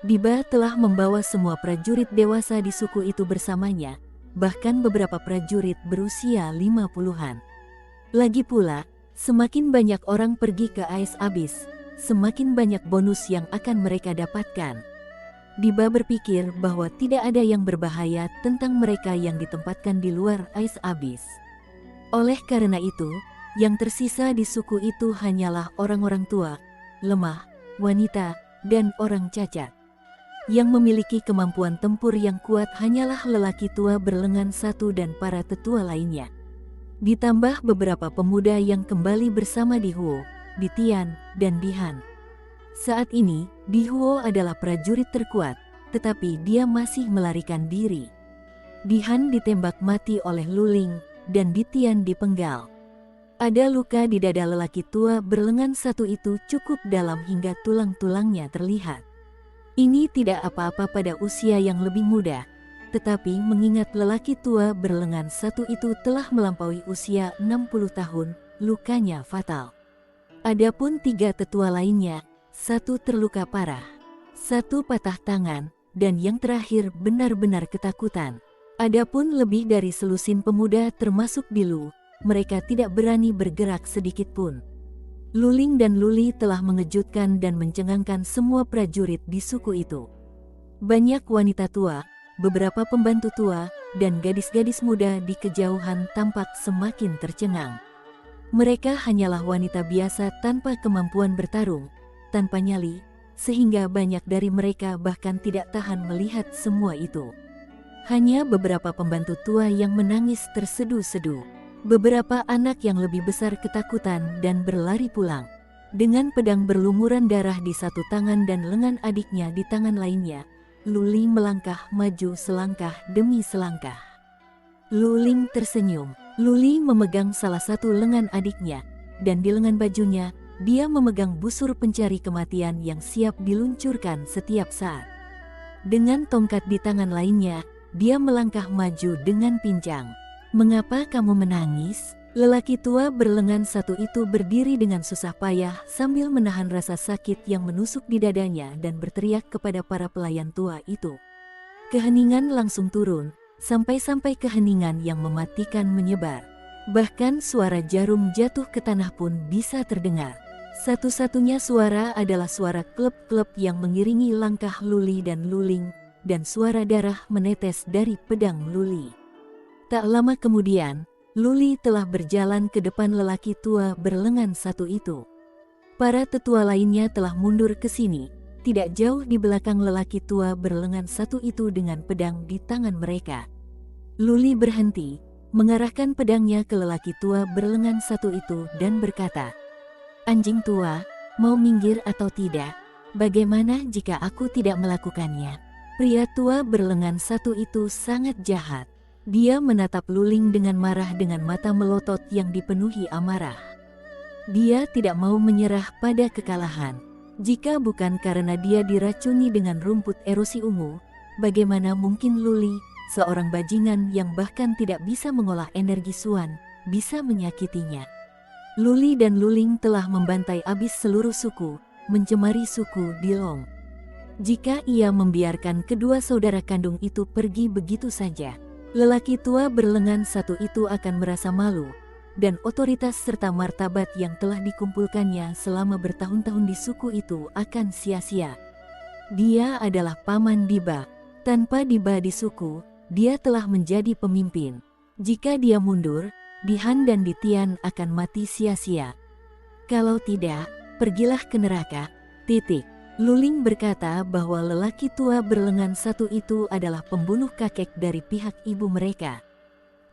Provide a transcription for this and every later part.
Diba telah membawa semua prajurit dewasa di suku itu bersamanya, bahkan beberapa prajurit berusia 50-an. Lagi pula, semakin banyak orang pergi ke Ais Abyss, semakin banyak bonus yang akan mereka dapatkan. Diba berpikir bahwa tidak ada yang berbahaya tentang mereka yang ditempatkan di luar Ais Abyss. Oleh karena itu, yang tersisa di suku itu hanyalah orang-orang tua, lemah, wanita, dan orang cacat. Yang memiliki kemampuan tempur yang kuat hanyalah lelaki tua berlengan satu dan para tetua lainnya. Ditambah beberapa pemuda yang kembali bersama Di Huo, Di Tian, dan Di Han. Saat ini, Di Huo adalah prajurit terkuat, tetapi dia masih melarikan diri. Di Han ditembak mati oleh Lu Ling, dan Di Tian dipenggal. Ada luka di dada lelaki tua berlengan satu itu cukup dalam hingga tulang-tulangnya terlihat. Ini tidak apa-apa pada usia yang lebih muda, tetapi mengingat lelaki tua berlengan satu itu telah melampaui usia 60 tahun, lukanya fatal. Adapun 3 tetua lainnya, satu terluka parah, satu patah tangan, dan yang terakhir benar-benar ketakutan. Adapun lebih dari selusin pemuda termasuk Dilu, mereka tidak berani bergerak sedikit pun. Lu Ling dan Lu Li telah mengejutkan dan mencengangkan semua prajurit di suku itu. Banyak wanita tua, beberapa pembantu tua, dan gadis-gadis muda di kejauhan tampak semakin tercengang. Mereka hanyalah wanita biasa tanpa kemampuan bertarung, tanpa nyali, sehingga banyak dari mereka bahkan tidak tahan melihat semua itu. Hanya beberapa pembantu tua yang menangis terseduh-seduh. Beberapa anak yang lebih besar ketakutan dan berlari pulang. Dengan pedang berlumuran darah di satu tangan dan lengan adiknya di tangan lainnya, Lu Li melangkah maju selangkah demi selangkah. Lu Ling tersenyum. Lu Li memegang salah satu lengan adiknya, dan di lengan bajunya, dia memegang busur pencari kematian yang siap diluncurkan setiap saat. Dengan tongkat di tangan lainnya, dia melangkah maju dengan pincang. "Mengapa kamu menangis?" Lelaki tua berlengan satu itu berdiri dengan susah payah sambil menahan rasa sakit yang menusuk di dadanya dan berteriak kepada para pelayan tua itu. Keheningan langsung turun, sampai-sampai keheningan yang mematikan menyebar. Bahkan suara jarum jatuh ke tanah pun bisa terdengar. Satu-satunya suara adalah suara klep-klep yang mengiringi langkah Lu Li dan Lu Ling, dan suara darah menetes dari pedang Lu Li. Tak lama kemudian, Lu Li telah berjalan ke depan lelaki tua berlengan satu itu. Para tetua lainnya telah mundur ke sini, tidak jauh di belakang lelaki tua berlengan satu itu dengan pedang di tangan mereka. Lu Li berhenti, mengarahkan pedangnya ke lelaki tua berlengan satu itu dan berkata, "Anjing tua, mau minggir atau tidak? Bagaimana jika aku tidak melakukannya?" Pria tua berlengan satu itu sangat jahat. Dia menatap Lu Ling dengan marah dengan mata melotot yang dipenuhi amarah. Dia tidak mau menyerah pada kekalahan. Jika bukan karena dia diracuni dengan rumput erosi ungu, bagaimana mungkin Lu Li, seorang bajingan yang bahkan tidak bisa mengolah energi Suan, bisa menyakitinya? Lu Li dan Lu Ling telah membantai habis seluruh suku, mencemari suku Dilong. Jika ia membiarkan kedua saudara kandung itu pergi begitu saja, lelaki tua berlengan satu itu akan merasa malu, dan otoritas serta martabat yang telah dikumpulkannya selama bertahun-tahun di suku itu akan sia-sia. Dia adalah paman Diba. Tanpa Diba di suku, dia telah menjadi pemimpin. Jika dia mundur, Di Han dan Di Tian akan mati sia-sia. Kalau tidak, pergilah ke neraka. Titik. Lu Ling berkata bahwa lelaki tua berlengan satu itu adalah pembunuh kakek dari pihak ibu mereka.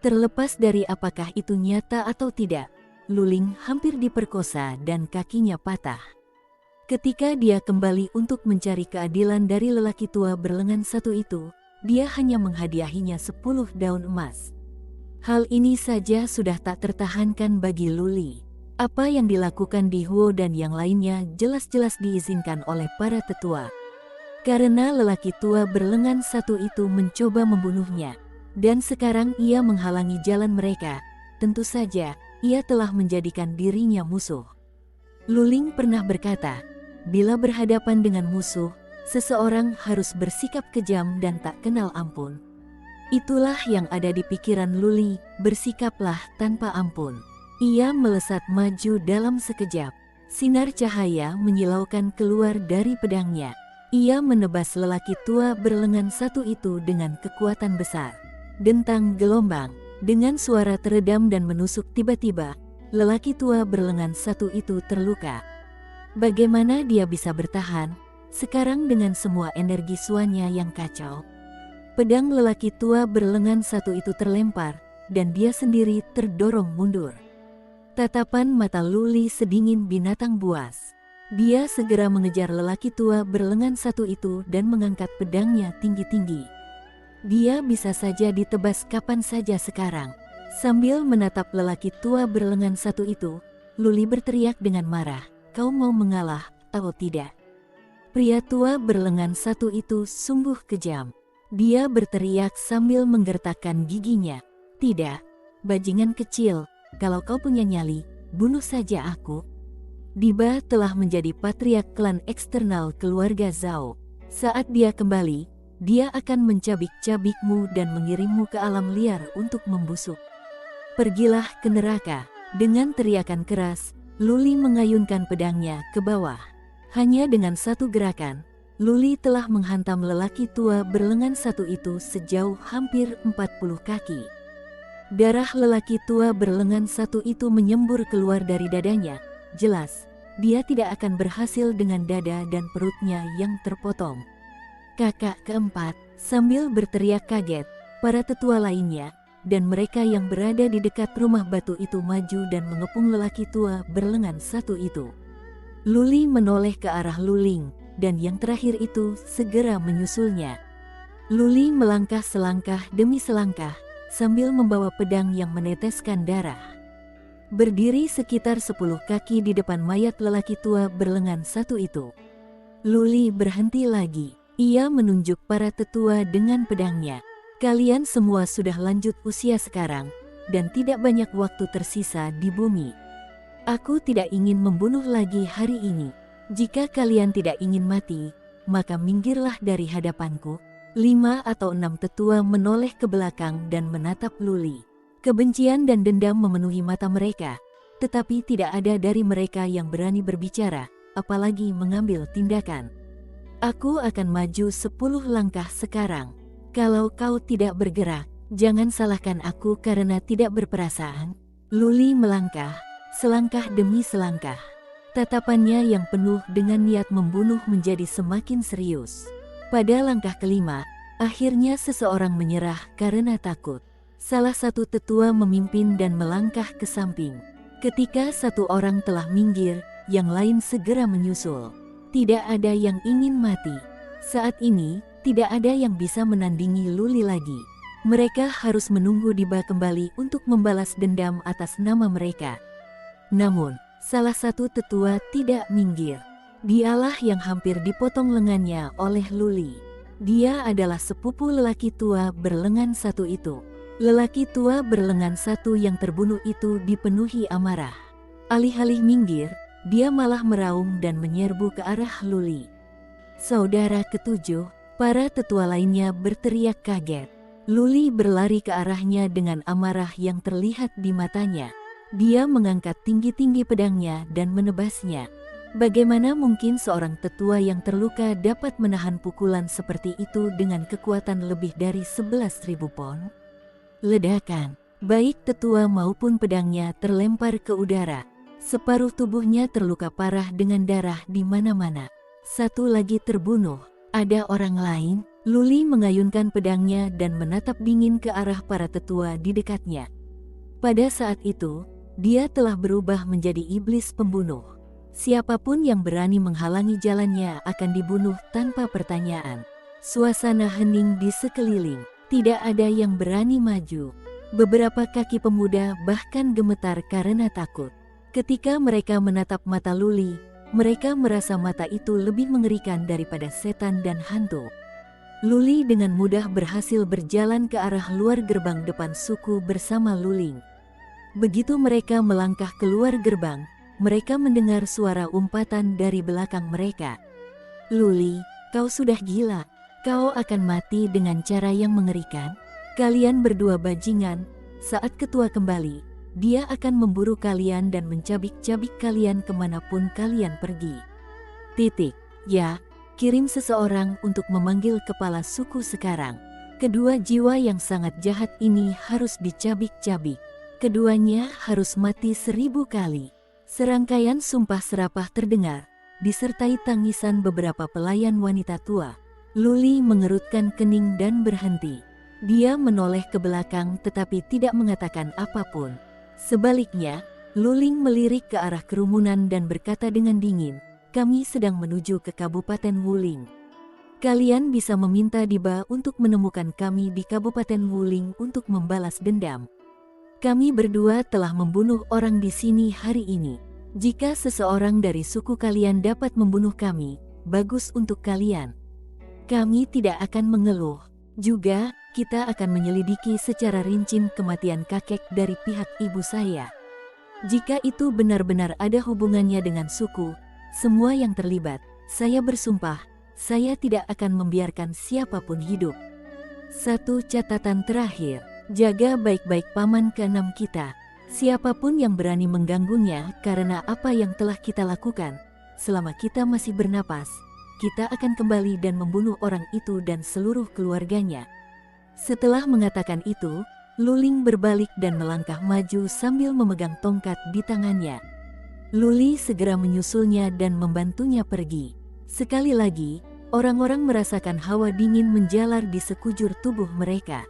Terlepas dari apakah itu nyata atau tidak, Lu Ling hampir diperkosa dan kakinya patah. Ketika dia kembali untuk mencari keadilan dari lelaki tua berlengan satu itu, dia hanya menghadiahinya 10 daun emas. Hal ini saja sudah tak tertahankan bagi Lu Li. Apa yang dilakukan Di Huo dan yang lainnya jelas-jelas diizinkan oleh para tetua. Karena lelaki tua berlengan satu itu mencoba membunuhnya, dan sekarang ia menghalangi jalan mereka, tentu saja ia telah menjadikan dirinya musuh. Lu Ling pernah berkata, "Bila berhadapan dengan musuh, seseorang harus bersikap kejam dan tak kenal ampun. Itulah yang ada di pikiran Luli, bersikaplah tanpa ampun. Ia melesat maju dalam sekejap. Sinar cahaya menyilaukan keluar dari pedangnya. Ia menebas lelaki tua berlengan satu itu dengan kekuatan besar. Dentang gelombang, dengan suara teredam dan menusuk tiba-tiba, lelaki tua berlengan satu itu terluka. Bagaimana dia bisa bertahan sekarang dengan semua energi suanya yang kacau? Pedang lelaki tua berlengan satu itu terlempar, dan dia sendiri terdorong mundur. Tatapan mata Luli sedingin binatang buas. Dia segera mengejar lelaki tua berlengan satu itu dan mengangkat pedangnya tinggi-tinggi. Dia bisa saja ditebas kapan saja sekarang. Sambil menatap lelaki tua berlengan satu itu, Luli berteriak dengan marah, "Kau mau mengalah atau tidak?" Pria tua berlengan satu itu sungguh kejam. Dia berteriak sambil menggertakkan giginya. "Tidak, bajingan kecil, kalau kau punya nyali, bunuh saja aku." Diba telah menjadi patriark klan eksternal keluarga Zhao. Saat dia kembali, dia akan mencabik-cabikmu dan mengirimmu ke alam liar untuk membusuk. "Pergilah ke neraka." Dengan teriakan keras, Luli mengayunkan pedangnya ke bawah. Hanya dengan satu gerakan, Luli telah menghantam lelaki tua berlengan satu itu sejauh hampir 40 kaki. Darah lelaki tua berlengan satu itu menyembur keluar dari dadanya. Jelas, dia tidak akan berhasil dengan dada dan perutnya yang terpotong. Kakak keempat, sambil berteriak kaget, para tetua lainnya, dan mereka yang berada di dekat rumah batu itu maju dan mengepung lelaki tua berlengan satu itu. Luli menoleh ke arah Luling, dan yang terakhir itu segera menyusulnya. Luli melangkah selangkah demi selangkah, sambil membawa pedang yang meneteskan darah. Berdiri sekitar 10 kaki di depan mayat lelaki tua berlengan satu itu. Luli berhenti lagi. Ia menunjuk para tetua dengan pedangnya. "Kalian semua sudah lanjut usia sekarang, dan tidak banyak waktu tersisa di bumi. Aku tidak ingin membunuh lagi hari ini. Jika kalian tidak ingin mati, maka minggirlah dari hadapanku." 5 atau 6 tetua menoleh ke belakang dan menatap Luli. Kebencian dan dendam memenuhi mata mereka, tetapi tidak ada dari mereka yang berani berbicara, apalagi mengambil tindakan. "Aku akan maju 10 langkah sekarang. Kalau kau tidak bergerak, jangan salahkan aku karena tidak berperasaan." Luli melangkah, selangkah demi selangkah. Tatapannya yang penuh dengan niat membunuh menjadi semakin serius. Pada langkah kelima, akhirnya seseorang menyerah karena takut. Salah satu tetua memimpin dan melangkah ke samping. Ketika satu orang telah minggir, yang lain segera menyusul. Tidak ada yang ingin mati. Saat ini, tidak ada yang bisa menandingi Luli lagi. Mereka harus menunggu Diba kembali untuk membalas dendam atas nama mereka. Namun, salah satu tetua tidak minggir. Dialah yang hampir dipotong lengannya oleh Luli. Dia adalah sepupu lelaki tua berlengan satu itu. Lelaki tua berlengan satu yang terbunuh itu dipenuhi amarah. Alih-alih minggir, dia malah meraung dan menyerbu ke arah Luli. Saudara ketujuh, para tetua lainnya berteriak kaget. Luli berlari ke arahnya dengan amarah yang terlihat di matanya. Dia mengangkat tinggi-tinggi pedangnya dan menebasnya. Bagaimana mungkin seorang tetua yang terluka dapat menahan pukulan seperti itu dengan kekuatan lebih dari 11.000 pon? Ledakan, baik tetua maupun pedangnya terlempar ke udara. Separuh tubuhnya terluka parah dengan darah di mana-mana. Satu lagi terbunuh. Ada orang lain? Luli mengayunkan pedangnya dan menatap dingin ke arah para tetua di dekatnya. Pada saat itu, dia telah berubah menjadi iblis pembunuh. Siapapun yang berani menghalangi jalannya akan dibunuh tanpa pertanyaan. Suasana hening di sekeliling. Tidak ada yang berani maju. Beberapa kaki pemuda bahkan gemetar karena takut. Ketika mereka menatap mata Luli, mereka merasa mata itu lebih mengerikan daripada setan dan hantu. Luli dengan mudah berhasil berjalan ke arah luar gerbang depan suku bersama Luling. Begitu mereka melangkah keluar gerbang, mereka mendengar suara umpatan dari belakang mereka. "Luli, Kau sudah gila. Kau akan mati dengan cara yang mengerikan. Kalian berdua bajingan. Saat ketua kembali, dia akan memburu kalian dan mencabik-cabik kalian kemanapun kalian pergi. Titik. Ya, kirim seseorang untuk memanggil kepala suku sekarang. Kedua jiwa yang sangat jahat ini harus dicabik-cabik. Keduanya harus mati 1000 kali. Serangkaian sumpah serapah terdengar, disertai tangisan beberapa pelayan wanita tua. Luli mengerutkan kening dan berhenti. Dia menoleh ke belakang tetapi tidak mengatakan apapun. Sebaliknya, Luling melirik ke arah kerumunan dan berkata dengan dingin, "Kami sedang menuju ke Kabupaten Wuling. Kalian bisa meminta Diba untuk menemukan kami di Kabupaten Wuling untuk membalas dendam. Kami berdua telah membunuh orang di sini hari ini. Jika seseorang dari suku kalian dapat membunuh kami, bagus untuk kalian. Kami tidak akan mengeluh. Juga, kita akan menyelidiki secara rinci kematian kakek dari pihak ibu saya. Jika itu benar-benar ada hubungannya dengan suku, semua yang terlibat, saya bersumpah, saya tidak akan membiarkan siapapun hidup. Satu catatan terakhir, jaga baik-baik paman keenam kita. Siapapun yang berani mengganggunya karena apa yang telah kita lakukan, selama kita masih bernapas, kita akan kembali dan membunuh orang itu dan seluruh keluarganya." Setelah mengatakan itu, Luling berbalik dan melangkah maju sambil memegang tongkat di tangannya. Luli segera menyusulnya dan membantunya pergi. Sekali lagi, orang-orang merasakan hawa dingin menjalar di sekujur tubuh mereka.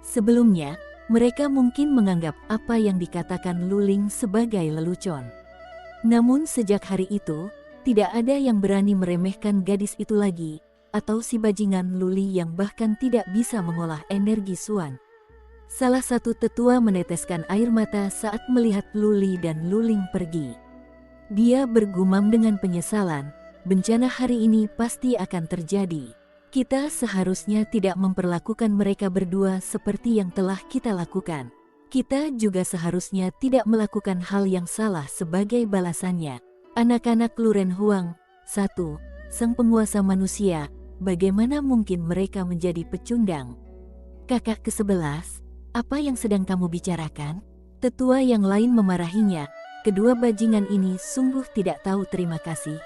Sebelumnya, mereka mungkin menganggap apa yang dikatakan Luling sebagai lelucon. Namun sejak hari itu, tidak ada yang berani meremehkan gadis itu lagi, atau si bajingan Luli yang bahkan tidak bisa mengolah energi Suan. Salah satu tetua meneteskan air mata saat melihat Luli dan Luling pergi. Dia bergumam dengan penyesalan, bencana hari ini pasti akan terjadi. Kita seharusnya tidak memperlakukan mereka berdua seperti yang telah kita lakukan. Kita juga seharusnya tidak melakukan hal yang salah sebagai balasannya. Anak-anak Luren Huang, 1. Sang penguasa manusia, bagaimana mungkin mereka menjadi pecundang? Kakak ke-11, apa yang sedang kamu bicarakan? Tetua yang lain memarahinya, kedua bajingan ini sungguh tidak tahu terima kasih.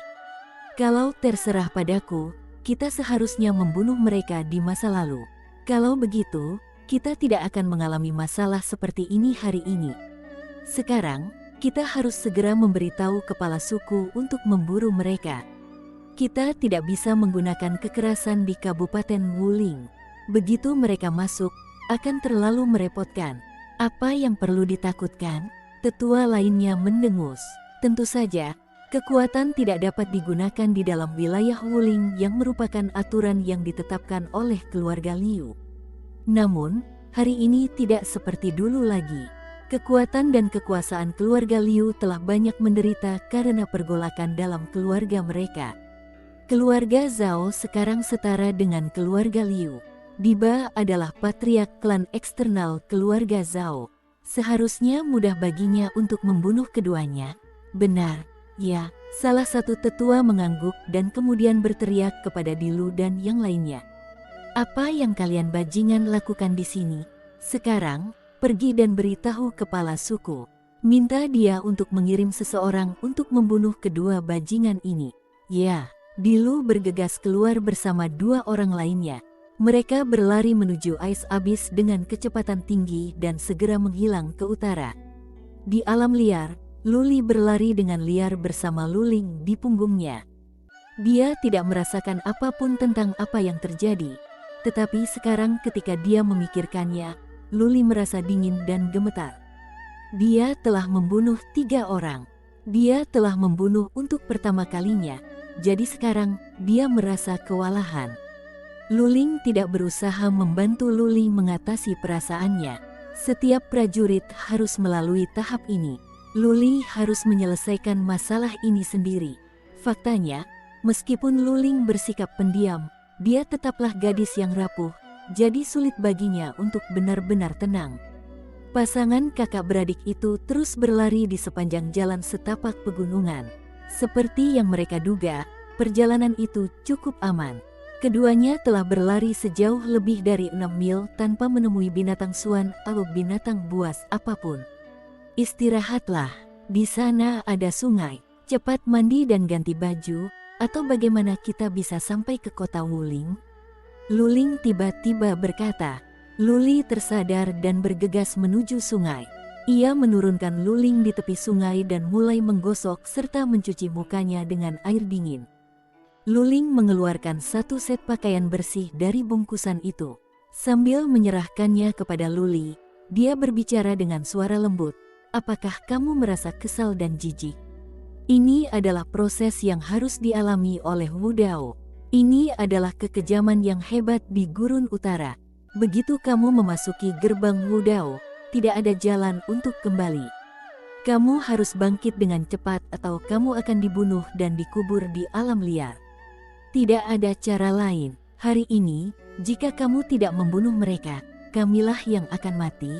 Kalau terserah padaku, kita seharusnya membunuh mereka di masa lalu. Kalau begitu, kita tidak akan mengalami masalah seperti ini hari ini. Sekarang, kita harus segera memberitahu kepala suku untuk memburu mereka. Kita tidak bisa menggunakan kekerasan di Kabupaten Wuling. Begitu mereka masuk, akan terlalu merepotkan. Apa yang perlu ditakutkan? Tetua lainnya mendengus. Tentu saja, kekuatan tidak dapat digunakan di dalam wilayah Wuling yang merupakan aturan yang ditetapkan oleh keluarga Liu. Namun, hari ini tidak seperti dulu lagi. Kekuatan dan kekuasaan keluarga Liu telah banyak menderita karena pergolakan dalam keluarga mereka. Keluarga Zhao sekarang setara dengan keluarga Liu. Diba adalah patriark klan eksternal keluarga Zhao. Seharusnya mudah baginya untuk membunuh keduanya. Benar, ya, salah satu tetua mengangguk dan kemudian berteriak kepada Dilu dan yang lainnya. Apa yang kalian bajingan lakukan di sini? Sekarang, pergi dan beritahu kepala suku. Minta dia untuk mengirim seseorang untuk membunuh kedua bajingan ini. Ya, Dilu bergegas keluar bersama dua orang lainnya. Mereka berlari menuju Ais Abyss dengan kecepatan tinggi dan segera menghilang ke utara. Di alam liar, Luli berlari dengan liar bersama Luling di punggungnya. Dia tidak merasakan apapun tentang apa yang terjadi, tetapi sekarang ketika dia memikirkannya, Luli merasa dingin dan gemetar. Dia telah membunuh 3 orang. Dia telah membunuh untuk pertama kalinya, jadi sekarang dia merasa kewalahan. Luling tidak berusaha membantu Luli mengatasi perasaannya. Setiap prajurit harus melalui tahap ini. Luli harus menyelesaikan masalah ini sendiri. Faktanya, meskipun Luling bersikap pendiam, dia tetaplah gadis yang rapuh, jadi sulit baginya untuk benar-benar tenang. Pasangan kakak beradik itu terus berlari di sepanjang jalan setapak pegunungan. Seperti yang mereka duga, perjalanan itu cukup aman. Keduanya telah berlari sejauh lebih dari 6 mil tanpa menemui binatang suan atau binatang buas apapun. Istirahatlah, di sana ada sungai, cepat mandi dan ganti baju, atau bagaimana kita bisa sampai ke kota Wuling? Luling tiba-tiba berkata. Luli tersadar dan bergegas menuju sungai. Ia menurunkan Luling di tepi sungai dan mulai menggosok serta mencuci mukanya dengan air dingin. Luling mengeluarkan satu set pakaian bersih dari bungkusan itu. Sambil menyerahkannya kepada Luli, dia berbicara dengan suara lembut. Apakah kamu merasa kesal dan jijik? Ini adalah proses yang harus dialami oleh Wu Dao. Ini adalah kekejaman yang hebat di Gurun Utara. Begitu kamu memasuki gerbang Wu Dao, tidak ada jalan untuk kembali. Kamu harus bangkit dengan cepat atau kamu akan dibunuh dan dikubur di alam liar. Tidak ada cara lain. Hari ini, jika kamu tidak membunuh mereka, kamilah yang akan mati.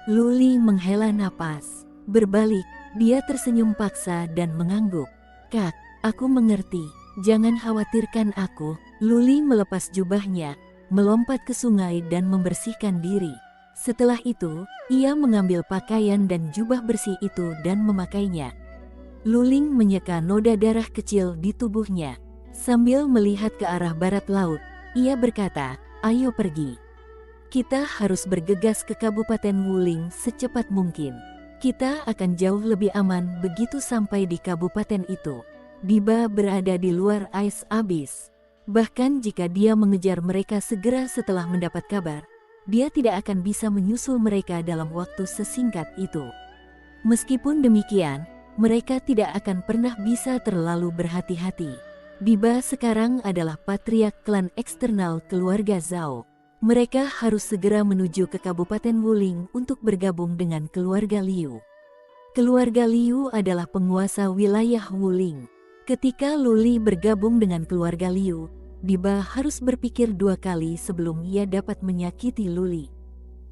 Luli menghela napas. Berbalik, dia tersenyum paksa dan mengangguk. Kak, aku mengerti. Jangan khawatirkan aku. Luli melepas jubahnya, melompat ke sungai dan membersihkan diri. Setelah itu, ia mengambil pakaian dan jubah bersih itu dan memakainya. Luling menyeka noda darah kecil di tubuhnya. Sambil melihat ke arah barat laut, ia berkata, ayo pergi. Kita harus bergegas ke Kabupaten Wuling secepat mungkin. Kita akan jauh lebih aman begitu sampai di kabupaten itu. Diba berada di luar ais abis. Bahkan jika dia mengejar mereka segera setelah mendapat kabar, dia tidak akan bisa menyusul mereka dalam waktu sesingkat itu. Meskipun demikian, mereka tidak akan pernah bisa terlalu berhati-hati. Diba sekarang adalah patriark klan eksternal keluarga Zhao. Mereka harus segera menuju ke Kabupaten Wuling untuk bergabung dengan keluarga Liu. Keluarga Liu adalah penguasa wilayah Wuling. Ketika Luli bergabung dengan keluarga Liu, Diba harus berpikir dua kali sebelum ia dapat menyakiti Luli.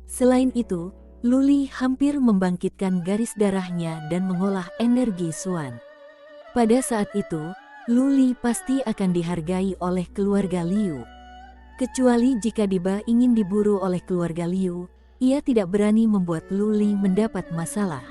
Selain itu, Luli hampir membangkitkan garis darahnya dan mengolah energi Suan. Pada saat itu, Luli pasti akan dihargai oleh keluarga Liu. Kecuali jika Diba ingin diburu oleh keluarga Liu, ia tidak berani membuat Luli mendapat masalah.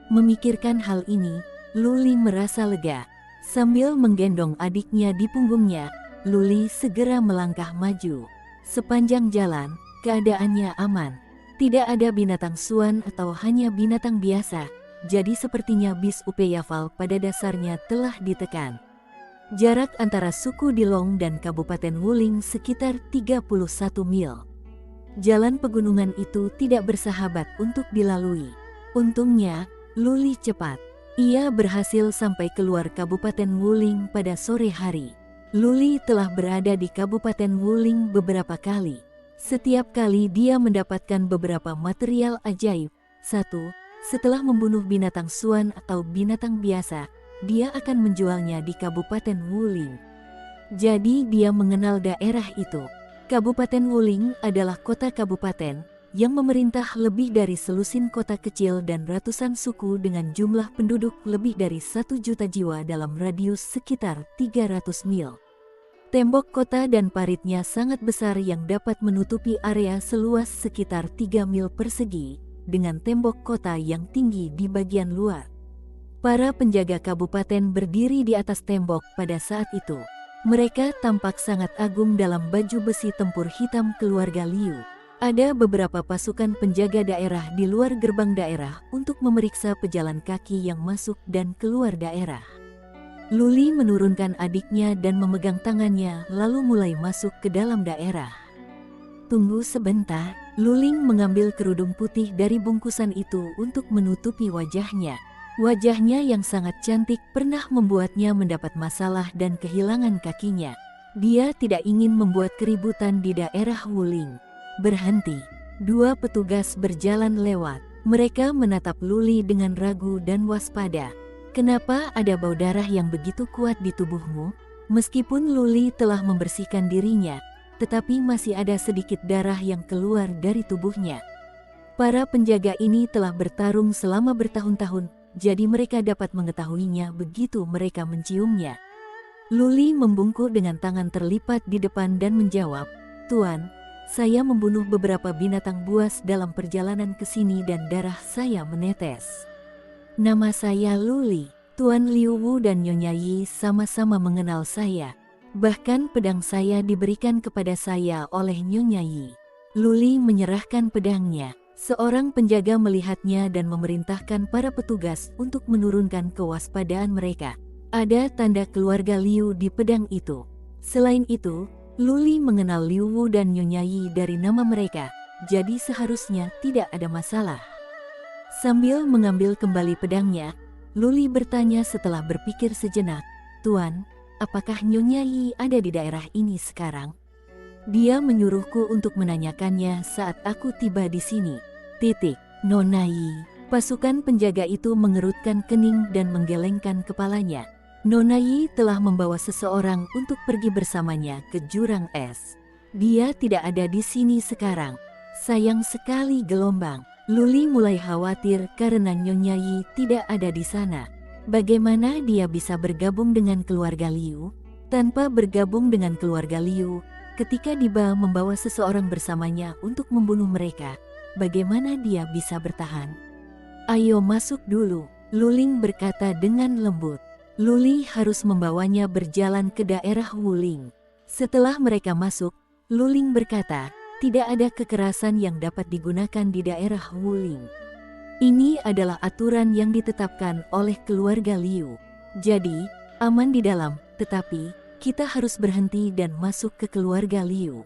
Memikirkan hal ini, Luli merasa lega. Sambil menggendong adiknya di punggungnya, Luli segera melangkah maju. Sepanjang jalan, keadaannya aman. Tidak ada binatang suan atau hanya binatang biasa, jadi sepertinya bis Upeyafal pada dasarnya telah ditekan. Jarak antara suku Dilong dan Kabupaten Wuling sekitar 31 mil. Jalan pegunungan itu tidak bersahabat untuk dilalui. Untungnya, Luli cepat. Ia berhasil sampai keluar Kabupaten Wuling pada sore hari. Luli telah berada di Kabupaten Wuling beberapa kali. Setiap kali dia mendapatkan beberapa material ajaib. 1. Setelah membunuh binatang suan atau binatang biasa, dia akan menjualnya di Kabupaten Wuling. Jadi dia mengenal daerah itu. Kabupaten Wuling adalah kota kabupaten yang memerintah lebih dari selusin kota kecil dan ratusan suku dengan jumlah penduduk lebih dari 1 juta jiwa dalam radius sekitar 300 mil. Tembok kota dan paritnya sangat besar yang dapat menutupi area seluas sekitar 3 mil persegi, dengan tembok kota yang tinggi di bagian luar. Para penjaga kabupaten berdiri di atas tembok pada saat itu. Mereka tampak sangat agung dalam baju besi tempur hitam keluarga Liu. Ada beberapa pasukan penjaga daerah di luar gerbang daerah untuk memeriksa pejalan kaki yang masuk dan keluar daerah. Luli menurunkan adiknya dan memegang tangannya lalu mulai masuk ke dalam daerah. Tunggu sebentar, Luling mengambil kerudung putih dari bungkusan itu untuk menutupi wajahnya. Wajahnya yang sangat cantik pernah membuatnya mendapat masalah dan kehilangan kakinya. Dia tidak ingin membuat keributan di daerah Wuling. Berhenti. Dua petugas berjalan lewat. Mereka menatap Luli dengan ragu dan waspada. Kenapa ada bau darah yang begitu kuat di tubuhmu? Meskipun Luli telah membersihkan dirinya, tetapi masih ada sedikit darah yang keluar dari tubuhnya. Para penjaga ini telah bertarung selama bertahun-tahun, jadi mereka dapat mengetahuinya begitu mereka menciumnya. Luli membungkuk dengan tangan terlipat di depan dan menjawab, "Tuan, saya membunuh beberapa binatang buas dalam perjalanan ke sini dan darah saya menetes. Nama saya Luli. Tuan Liu Wu dan Nyonya Yi sama-sama mengenal saya. Bahkan pedang saya diberikan kepada saya oleh Nyonya Yi." Luli menyerahkan pedangnya. Seorang penjaga melihatnya dan memerintahkan para petugas untuk menurunkan kewaspadaan mereka. Ada tanda keluarga Liu di pedang itu. Selain itu, Luli mengenal Liu Wu dan Nyonya Yi dari nama mereka, jadi seharusnya tidak ada masalah. Sambil mengambil kembali pedangnya, Luli bertanya setelah berpikir sejenak, "Tuan, apakah Nyonya Yi ada di daerah ini sekarang? Dia menyuruhku untuk menanyakannya saat aku tiba di sini." Nona Yi. Pasukan penjaga itu mengerutkan kening dan menggelengkan kepalanya. Nona Yi telah membawa seseorang untuk pergi bersamanya ke jurang es. Dia tidak ada di sini sekarang. Sayang sekali gelombang. Luli mulai khawatir karena Nyonya Yi tidak ada di sana. Bagaimana dia bisa bergabung dengan keluarga Liu? Tanpa bergabung dengan keluarga Liu, ketika Diba membawa seseorang bersamanya untuk membunuh mereka, bagaimana dia bisa bertahan? "Ayo masuk dulu," Luling berkata dengan lembut. Luli harus membawanya berjalan ke daerah Wuling. Setelah mereka masuk, Luling berkata, "Tidak ada kekerasan yang dapat digunakan di daerah Wuling. Ini adalah aturan yang ditetapkan oleh keluarga Liu. Jadi, aman di dalam, tetapi kita harus berhenti dan masuk ke keluarga Liu.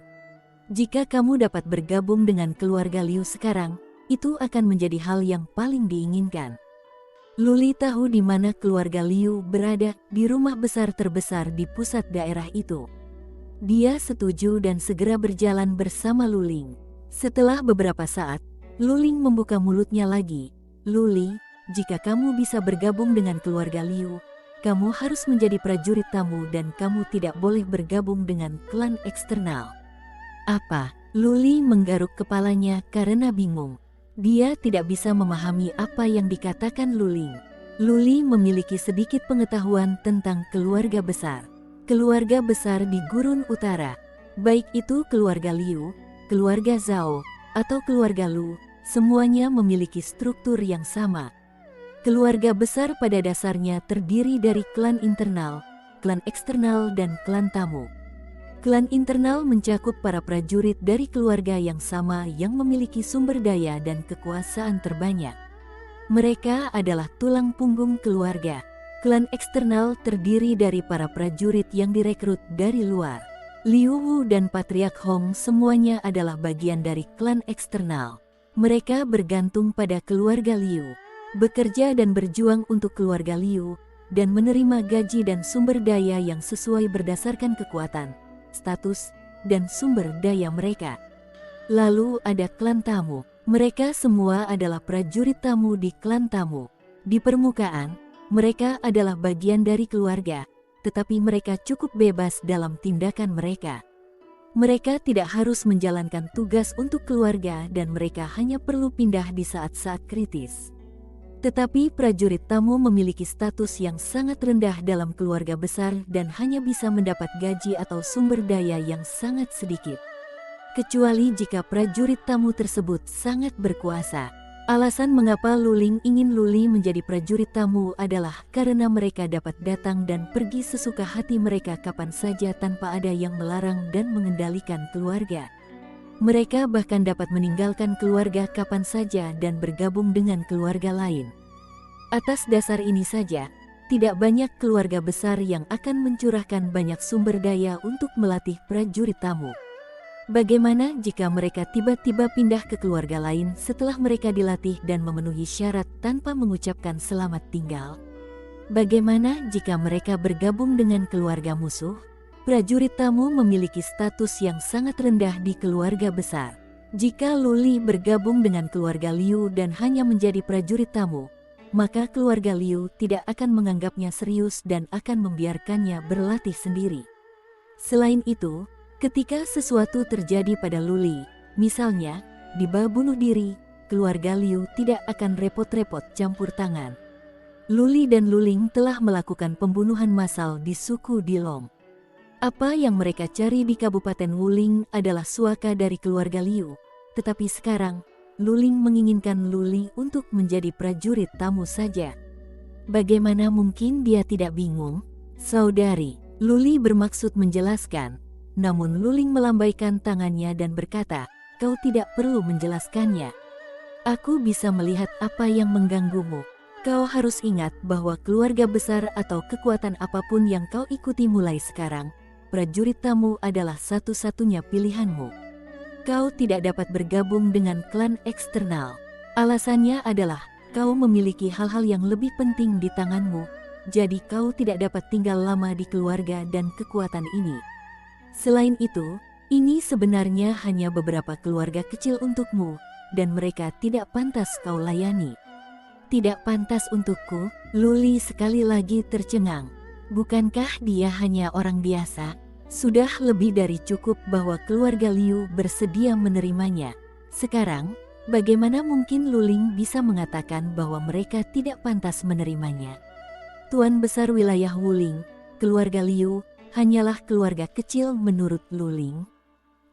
Jika kamu dapat bergabung dengan keluarga Liu sekarang, itu akan menjadi hal yang paling diinginkan." Luli tahu di mana keluarga Liu berada, di rumah besar terbesar di pusat daerah itu. Dia setuju dan segera berjalan bersama Luling. Setelah beberapa saat, Luling membuka mulutnya lagi. "Luli, jika kamu bisa bergabung dengan keluarga Liu, kamu harus menjadi prajurit tamu dan kamu tidak boleh bergabung dengan klan eksternal." "Apa?" Luli menggaruk kepalanya karena bingung. Dia tidak bisa memahami apa yang dikatakan Luling. Luli memiliki sedikit pengetahuan tentang keluarga besar. Keluarga besar di Gurun Utara, baik itu keluarga Liu, keluarga Zhao, atau keluarga Lu, semuanya memiliki struktur yang sama. Keluarga besar pada dasarnya terdiri dari klan internal, klan eksternal, dan klan tamu. Klan internal mencakup para prajurit dari keluarga yang sama yang memiliki sumber daya dan kekuasaan terbanyak. Mereka adalah tulang punggung keluarga. Klan eksternal terdiri dari para prajurit yang direkrut dari luar. Liu Wu dan Patriark Hong semuanya adalah bagian dari klan eksternal. Mereka bergantung pada keluarga Liu, bekerja dan berjuang untuk keluarga Liu, dan menerima gaji dan sumber daya yang sesuai berdasarkan kekuatan, status, dan sumber daya mereka. Lalu ada klan tamu. Mereka semua adalah prajurit tamu di klan tamu. Di permukaan, mereka adalah bagian dari keluarga, tetapi mereka cukup bebas dalam tindakan mereka. Mereka tidak harus menjalankan tugas untuk keluarga dan mereka hanya perlu pindah di saat-saat kritis. Tetapi prajurit tamu memiliki status yang sangat rendah dalam keluarga besar dan hanya bisa mendapat gaji atau sumber daya yang sangat sedikit. Kecuali jika prajurit tamu tersebut sangat berkuasa. Alasan mengapa Luling ingin Luli menjadi prajurit tamu adalah karena mereka dapat datang dan pergi sesuka hati mereka kapan saja tanpa ada yang melarang dan mengendalikan keluarga. Mereka bahkan dapat meninggalkan keluarga kapan saja dan bergabung dengan keluarga lain. Atas dasar ini saja, tidak banyak keluarga besar yang akan mencurahkan banyak sumber daya untuk melatih prajurit tamu. Bagaimana jika mereka tiba-tiba pindah ke keluarga lain setelah mereka dilatih dan memenuhi syarat tanpa mengucapkan selamat tinggal? Bagaimana jika mereka bergabung dengan keluarga musuh? Prajurit tamu memiliki status yang sangat rendah di keluarga besar. Jika Luli bergabung dengan keluarga Liu dan hanya menjadi prajurit tamu, maka keluarga Liu tidak akan menganggapnya serius dan akan membiarkannya berlatih sendiri. Selain itu, ketika sesuatu terjadi pada Luli, misalnya Diba bunuh diri, keluarga Liu tidak akan repot-repot campur tangan. Luli dan Luling telah melakukan pembunuhan massal di suku Dilong. Apa yang mereka cari di Kabupaten Wuling adalah suaka dari keluarga Liu. Tetapi sekarang, Luling menginginkan Luli untuk menjadi prajurit tamu saja. Bagaimana mungkin dia tidak bingung? Saudari, Luli bermaksud menjelaskan. Namun Luling melambaikan tangannya dan berkata, kau tidak perlu menjelaskannya. Aku bisa melihat apa yang mengganggumu. Kau harus ingat bahwa keluarga besar atau kekuatan apapun yang kau ikuti mulai sekarang, prajurit tamu adalah satu-satunya pilihanmu. Kau tidak dapat bergabung dengan klan eksternal. Alasannya adalah, kau memiliki hal-hal yang lebih penting di tanganmu, jadi kau tidak dapat tinggal lama di keluarga dan kekuatan ini. Selain itu, ini sebenarnya hanya beberapa keluarga kecil untukmu, dan mereka tidak pantas kau layani. Tidak pantas untukku, Luli sekali lagi tercengang. Bukankah dia hanya orang biasa? Sudah lebih dari cukup bahwa keluarga Liu bersedia menerimanya. Sekarang, bagaimana mungkin Luling bisa mengatakan bahwa mereka tidak pantas menerimanya? Tuan Besar Wilayah Wuling, keluarga Liu, hanyalah keluarga kecil menurut Luling.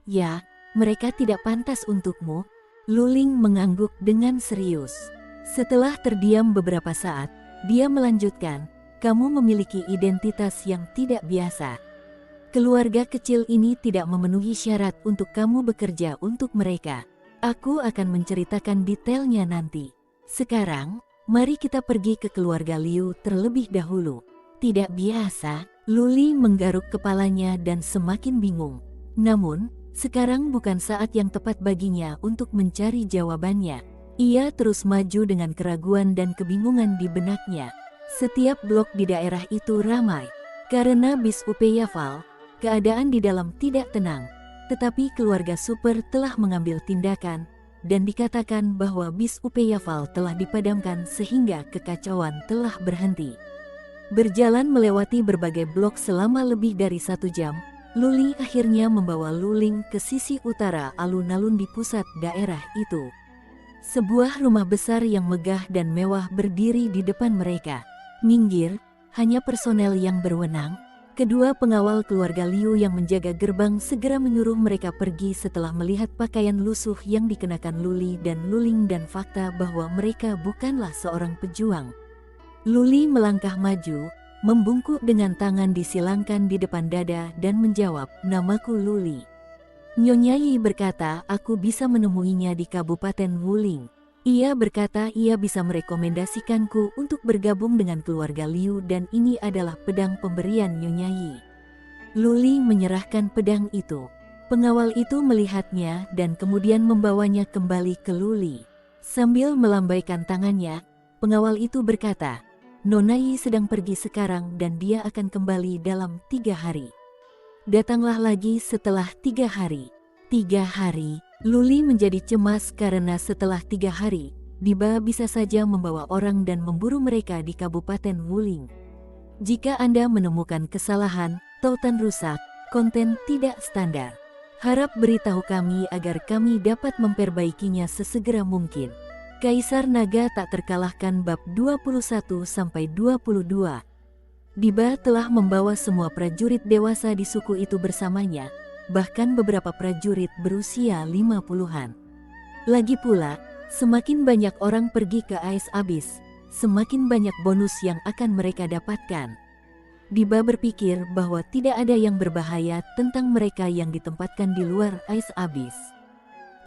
Ya, mereka tidak pantas untukmu. Luling mengangguk dengan serius. Setelah terdiam beberapa saat, dia melanjutkan, kamu memiliki identitas yang tidak biasa. Keluarga kecil ini tidak memenuhi syarat untuk kamu bekerja untuk mereka. Aku akan menceritakan detailnya nanti. Sekarang, mari kita pergi ke keluarga Liu terlebih dahulu. Tidak biasa, Luli menggaruk kepalanya dan semakin bingung. Namun, sekarang bukan saat yang tepat baginya untuk mencari jawabannya. Ia terus maju dengan keraguan dan kebingungan di benaknya. Setiap blok di daerah itu ramai. Karena bis Upeyafal, keadaan di dalam tidak tenang, tetapi keluarga Super telah mengambil tindakan, dan dikatakan bahwa bis Upeyafal telah dipadamkan sehingga kekacauan telah berhenti. Berjalan melewati berbagai blok selama lebih dari 1 jam, Luli akhirnya membawa Luling ke sisi utara alun-alun di pusat daerah itu. Sebuah rumah besar yang megah dan mewah berdiri di depan mereka. Minggir, hanya personel yang berwenang. Kedua pengawal keluarga Liu yang menjaga gerbang segera menyuruh mereka pergi setelah melihat pakaian lusuh yang dikenakan Luli dan Luling dan fakta bahwa mereka bukanlah seorang pejuang. Luli melangkah maju, membungkuk dengan tangan disilangkan di depan dada dan menjawab, namaku Luli. Nyonya Yi berkata aku bisa menemuinya di Kabupaten Wuling. Ia berkata ia bisa merekomendasikanku untuk bergabung dengan keluarga Liu dan ini adalah pedang pemberian Nyonya Yi. Luli menyerahkan pedang itu. Pengawal itu melihatnya dan kemudian membawanya kembali ke Luli. Sambil melambaikan tangannya, pengawal itu berkata, Nona Yi sedang pergi sekarang dan dia akan kembali dalam 3 hari. Datanglah lagi setelah 3 hari. 3 hari. Luli menjadi cemas karena setelah 3 hari, Diba bisa saja membawa orang dan memburu mereka di Kabupaten Wuling. Jika Anda menemukan kesalahan, tautan rusak, konten tidak standar, harap beritahu kami agar kami dapat memperbaikinya sesegera mungkin. Kaisar Naga tak terkalahkan bab 21-22. Diba telah membawa semua prajurit dewasa di suku itu bersamanya, bahkan beberapa prajurit berusia 50-an. Lagi pula, semakin banyak orang pergi ke Ais Abyss, semakin banyak bonus yang akan mereka dapatkan. Diba berpikir bahwa tidak ada yang berbahaya tentang mereka yang ditempatkan di luar Ais Abyss.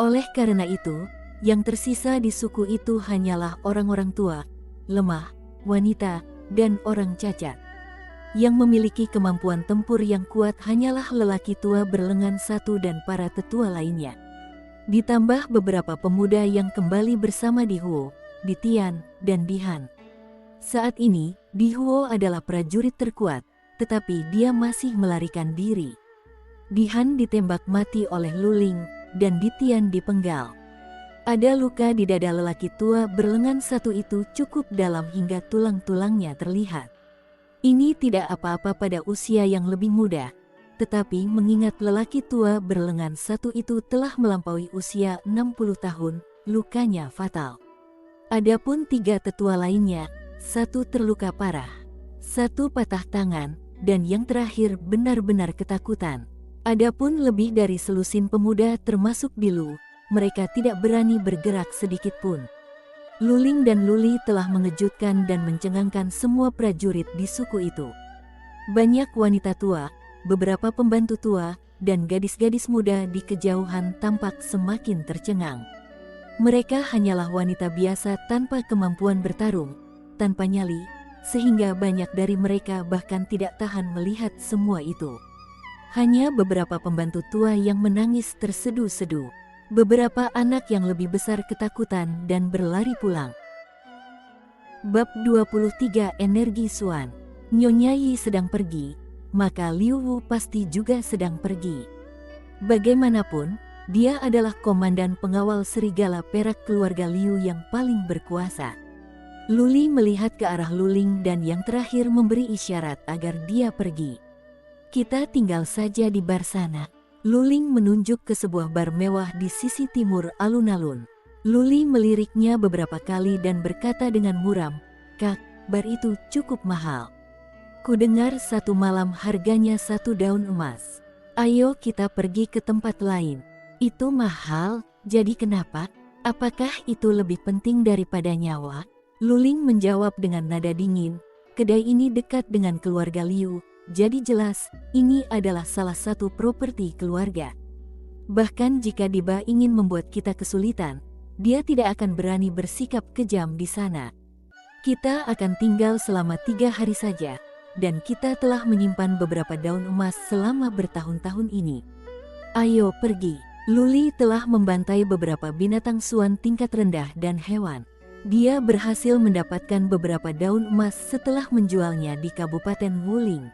Oleh karena itu, yang tersisa di suku itu hanyalah orang-orang tua, lemah, wanita, dan orang cacat. Yang memiliki kemampuan tempur yang kuat hanyalah lelaki tua berlengan 1 dan para tetua lainnya. Ditambah beberapa pemuda yang kembali bersama Dihuo, Ditian, dan Dihan. Saat ini, Dihuo adalah prajurit terkuat, tetapi dia masih melarikan diri. Dihan ditembak mati oleh Luling, dan Ditian dipenggal. Ada luka di dada lelaki tua berlengan 1 itu cukup dalam hingga tulang-tulangnya terlihat. Ini tidak apa-apa pada usia yang lebih muda, tetapi mengingat lelaki tua berlengan 1 itu telah melampaui usia 60 tahun, lukanya fatal. Adapun 3 tetua lainnya, satu terluka parah, satu patah tangan, dan yang terakhir benar-benar ketakutan. Adapun lebih dari selusin pemuda termasuk Bilu, mereka tidak berani bergerak sedikit pun. Luling dan Luli telah mengejutkan dan mencengangkan semua prajurit di suku itu. Banyak wanita tua, beberapa pembantu tua, dan gadis-gadis muda di kejauhan tampak semakin tercengang. Mereka hanyalah wanita biasa tanpa kemampuan bertarung, tanpa nyali, sehingga banyak dari mereka bahkan tidak tahan melihat semua itu. Hanya beberapa pembantu tua yang menangis tersedu-sedu. Beberapa anak yang lebih besar ketakutan dan berlari pulang. Bab 23 Energi Suan. Nyonya Yi sedang pergi, maka Liu Wu pasti juga sedang pergi. Bagaimanapun, dia adalah komandan pengawal serigala perak keluarga Liu yang paling berkuasa. Luli melihat ke arah Luling dan yang terakhir memberi isyarat agar dia pergi. Kita tinggal saja di bar sana. Luling menunjuk ke sebuah bar mewah di sisi timur alun-alun. Luli meliriknya beberapa kali dan berkata dengan muram, "Kak, bar itu cukup mahal. Kudengar satu malam harganya 1 daun emas. Ayo kita pergi ke tempat lain." "Itu mahal, jadi kenapa? Apakah itu lebih penting daripada nyawa?" Luling menjawab dengan nada dingin, "Kedai ini dekat dengan keluarga Liu, jadi jelas ini adalah salah satu properti keluarga. Bahkan jika Diba ingin membuat kita kesulitan, dia tidak akan berani bersikap kejam di sana. Kita akan tinggal selama 3 hari saja, dan kita telah menyimpan beberapa daun emas selama bertahun-tahun ini. Ayo pergi." Luli telah membantai beberapa binatang suan tingkat rendah dan hewan. Dia berhasil mendapatkan beberapa daun emas setelah menjualnya di Kabupaten Wuling.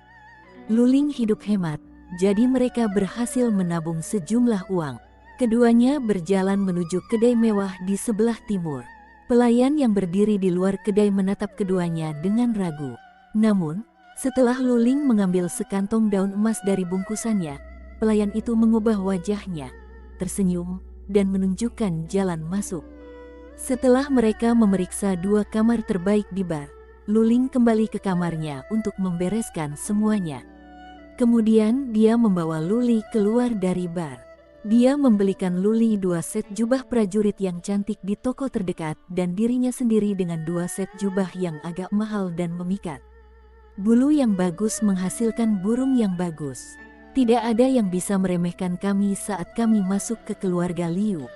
Luling hidup hemat, jadi mereka berhasil menabung sejumlah uang. Keduanya berjalan menuju kedai mewah di sebelah timur. Pelayan yang berdiri di luar kedai menatap keduanya dengan ragu. Namun, setelah Luling mengambil sekantong daun emas dari bungkusannya, pelayan itu mengubah wajahnya, tersenyum, dan menunjukkan jalan masuk. Setelah mereka memeriksa 2 kamar terbaik di bar, Luling kembali ke kamarnya untuk membereskan semuanya. Kemudian dia membawa Luli keluar dari bar. Dia membelikan Luli 2 set jubah prajurit yang cantik di toko terdekat dan dirinya sendiri dengan 2 set jubah yang agak mahal dan memikat. Bulu yang bagus menghasilkan burung yang bagus. Tidak ada yang bisa meremehkan kami saat kami masuk ke keluarga Liu.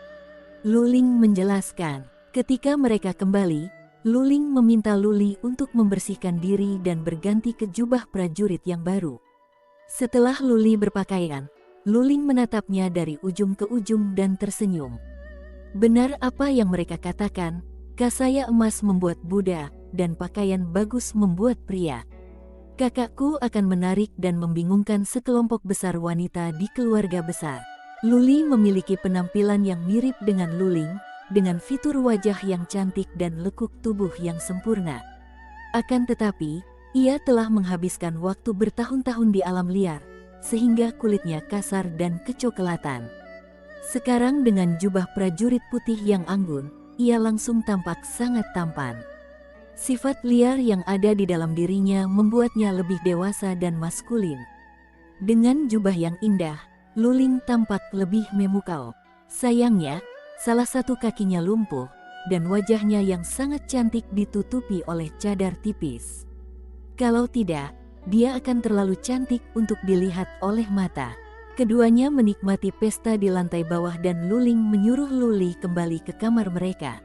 Luling menjelaskan. Ketika mereka kembali, Luling meminta Luli untuk membersihkan diri dan berganti ke jubah prajurit yang baru. Setelah Luli berpakaian, Luling menatapnya dari ujung ke ujung dan tersenyum. Benar apa yang mereka katakan, kasaya emas membuat Buddha, dan pakaian bagus membuat pria. Kakakku akan menarik dan membingungkan sekelompok besar wanita di keluarga besar. Luli memiliki penampilan yang mirip dengan Luling, dengan fitur wajah yang cantik dan lekuk tubuh yang sempurna. Akan tetapi, ia telah menghabiskan waktu bertahun-tahun di alam liar, sehingga kulitnya kasar dan kecoklatan. Sekarang dengan jubah prajurit putih yang anggun, ia langsung tampak sangat tampan. Sifat liar yang ada di dalam dirinya membuatnya lebih dewasa dan maskulin. Dengan jubah yang indah, Luling tampak lebih memukau. Sayangnya, salah satu kakinya lumpuh, dan wajahnya yang sangat cantik ditutupi oleh cadar tipis. Kalau tidak, dia akan terlalu cantik untuk dilihat oleh mata. Keduanya menikmati pesta di lantai bawah dan Luling menyuruh Luli kembali ke kamar mereka.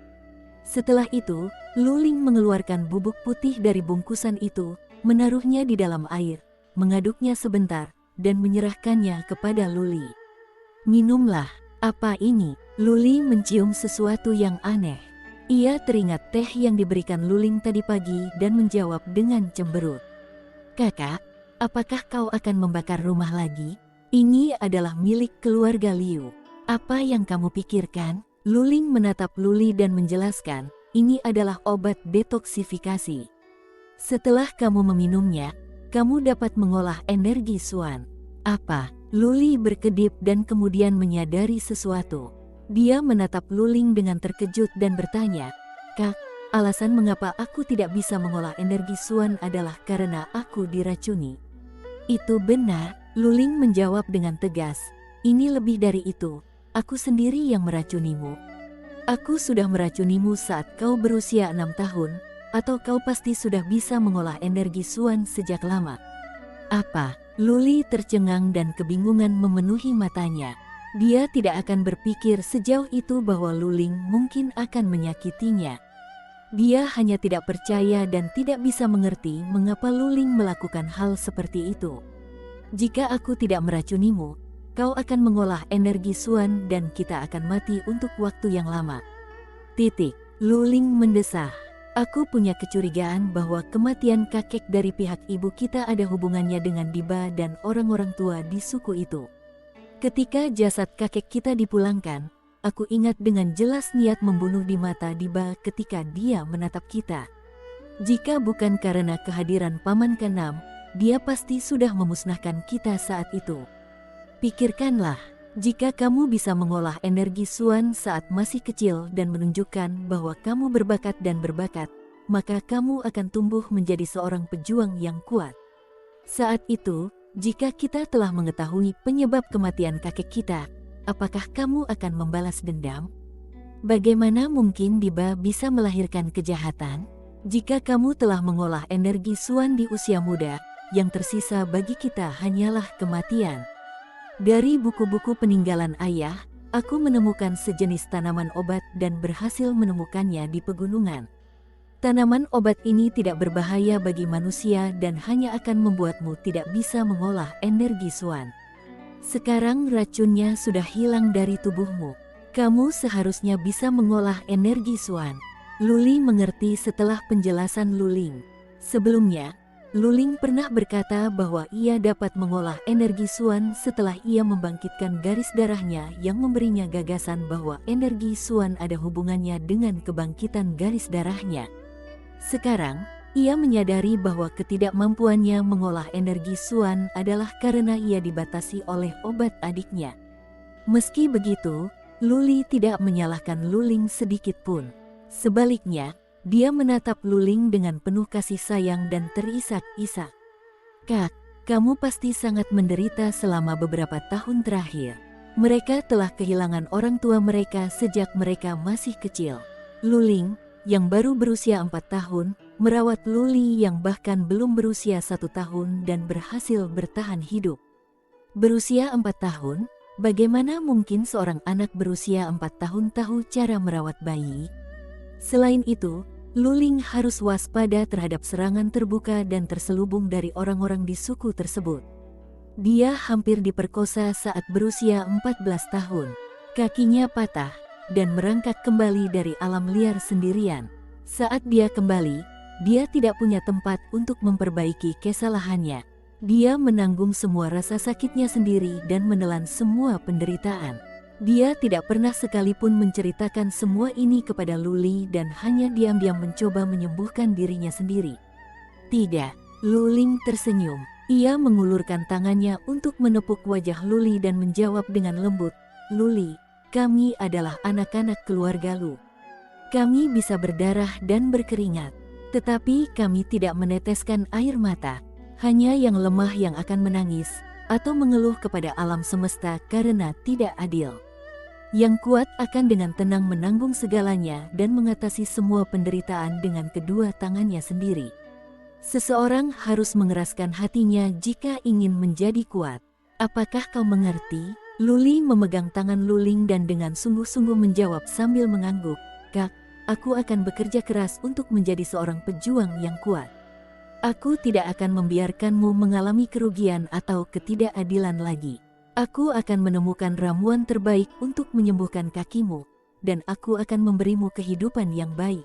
Setelah itu, Luling mengeluarkan bubuk putih dari bungkusan itu, menaruhnya di dalam air, mengaduknya sebentar, dan menyerahkannya kepada Luli. "Minumlah." "Apa ini?" Luli mencium sesuatu yang aneh. Ia teringat teh yang diberikan Luling tadi pagi dan menjawab dengan cemberut. "Kakak, apakah kau akan membakar rumah lagi? Ini adalah milik keluarga Liu. Apa yang kamu pikirkan?" Luling menatap Luli dan menjelaskan, "Ini adalah obat detoksifikasi. Setelah kamu meminumnya, kamu dapat mengolah energi Suan." "Apa?" Luli berkedip dan kemudian menyadari sesuatu. Dia menatap Luling dengan terkejut dan bertanya, "Kak, alasan mengapa aku tidak bisa mengolah energi Suan adalah karena aku diracuni. Itu benar, Luling menjawab dengan tegas. Ini lebih dari itu, aku sendiri yang meracunimu. Aku sudah meracunimu saat kau berusia 6 tahun, atau kau pasti sudah bisa mengolah energi Suan sejak lama. Apa? Luli tercengang dan kebingungan memenuhi matanya. Dia tidak akan berpikir sejauh itu bahwa Luling mungkin akan menyakitinya. Dia hanya tidak percaya dan tidak bisa mengerti mengapa Luling melakukan hal seperti itu. Jika aku tidak meracunimu, kau akan mengolah energi Suan dan kita akan mati untuk waktu yang lama. Luling mendesah. Aku punya kecurigaan bahwa kematian kakek dari pihak ibu kita ada hubungannya dengan Diba dan orang-orang tua di suku itu. Ketika jasad kakek kita dipulangkan, aku ingat dengan jelas niat membunuh di mata Diba ketika dia menatap kita. Jika bukan karena kehadiran Paman Kenam, dia pasti sudah memusnahkan kita saat itu. Pikirkanlah, jika kamu bisa mengolah energi Suan saat masih kecil dan menunjukkan bahwa kamu berbakat dan berbakat, maka kamu akan tumbuh menjadi seorang pejuang yang kuat. Saat itu, jika kita telah mengetahui penyebab kematian kakek kita, apakah kamu akan membalas dendam? Bagaimana mungkin Diba bisa melahirkan kejahatan? Jika kamu telah mengolah energi Suan di usia muda, yang tersisa bagi kita hanyalah kematian. Dari buku-buku peninggalan ayah, aku menemukan sejenis tanaman obat dan berhasil menemukannya di pegunungan. Tanaman obat ini tidak berbahaya bagi manusia dan hanya akan membuatmu tidak bisa mengolah energi Suan. Sekarang racunnya sudah hilang dari tubuhmu. Kamu seharusnya bisa mengolah energi Suan. Luli mengerti setelah penjelasan Luling. Sebelumnya, Luling pernah berkata bahwa ia dapat mengolah energi Suan setelah ia membangkitkan garis darahnya yang memberinya gagasan bahwa energi Suan ada hubungannya dengan kebangkitan garis darahnya. Sekarang, ia menyadari bahwa ketidakmampuannya mengolah energi Suan adalah karena ia dibatasi oleh obat adiknya. Meski begitu, Luli tidak menyalahkan Luling sedikit pun. Sebaliknya, dia menatap Luling dengan penuh kasih sayang dan terisak-isak. Kak, kamu pasti sangat menderita selama beberapa tahun terakhir. Mereka telah kehilangan orang tua mereka sejak mereka masih kecil. Luling, yang baru berusia 4 tahun, merawat Luli yang bahkan belum berusia 1 tahun dan berhasil bertahan hidup. Berusia 4 tahun, bagaimana mungkin seorang anak berusia 4 tahun tahu cara merawat bayi? Selain itu, Luling harus waspada terhadap serangan terbuka dan terselubung dari orang-orang di suku tersebut. Dia hampir diperkosa saat berusia 14 tahun. Kakinya patah dan merangkak kembali dari alam liar sendirian. Saat dia kembali, dia tidak punya tempat untuk memperbaiki kesalahannya. Dia menanggung semua rasa sakitnya sendiri dan menelan semua penderitaan. Dia tidak pernah sekalipun menceritakan semua ini kepada Luli dan hanya diam-diam mencoba menyembuhkan dirinya sendiri. Tidak, Luling tersenyum. Ia mengulurkan tangannya untuk menepuk wajah Luli dan menjawab dengan lembut, "Luli, kami adalah anak-anak keluarga Lu. Kami bisa berdarah dan berkeringat, tetapi kami tidak meneteskan air mata. Hanya yang lemah yang akan menangis atau mengeluh kepada alam semesta karena tidak adil. Yang kuat akan dengan tenang menanggung segalanya dan mengatasi semua penderitaan dengan kedua tangannya sendiri. Seseorang harus mengeraskan hatinya jika ingin menjadi kuat. Apakah kau mengerti?" Luli memegang tangan Luling dan dengan sungguh-sungguh menjawab sambil mengangguk, "Kak, aku akan bekerja keras untuk menjadi seorang pejuang yang kuat. Aku tidak akan membiarkanmu mengalami kerugian atau ketidakadilan lagi. Aku akan menemukan ramuan terbaik untuk menyembuhkan kakimu, dan aku akan memberimu kehidupan yang baik.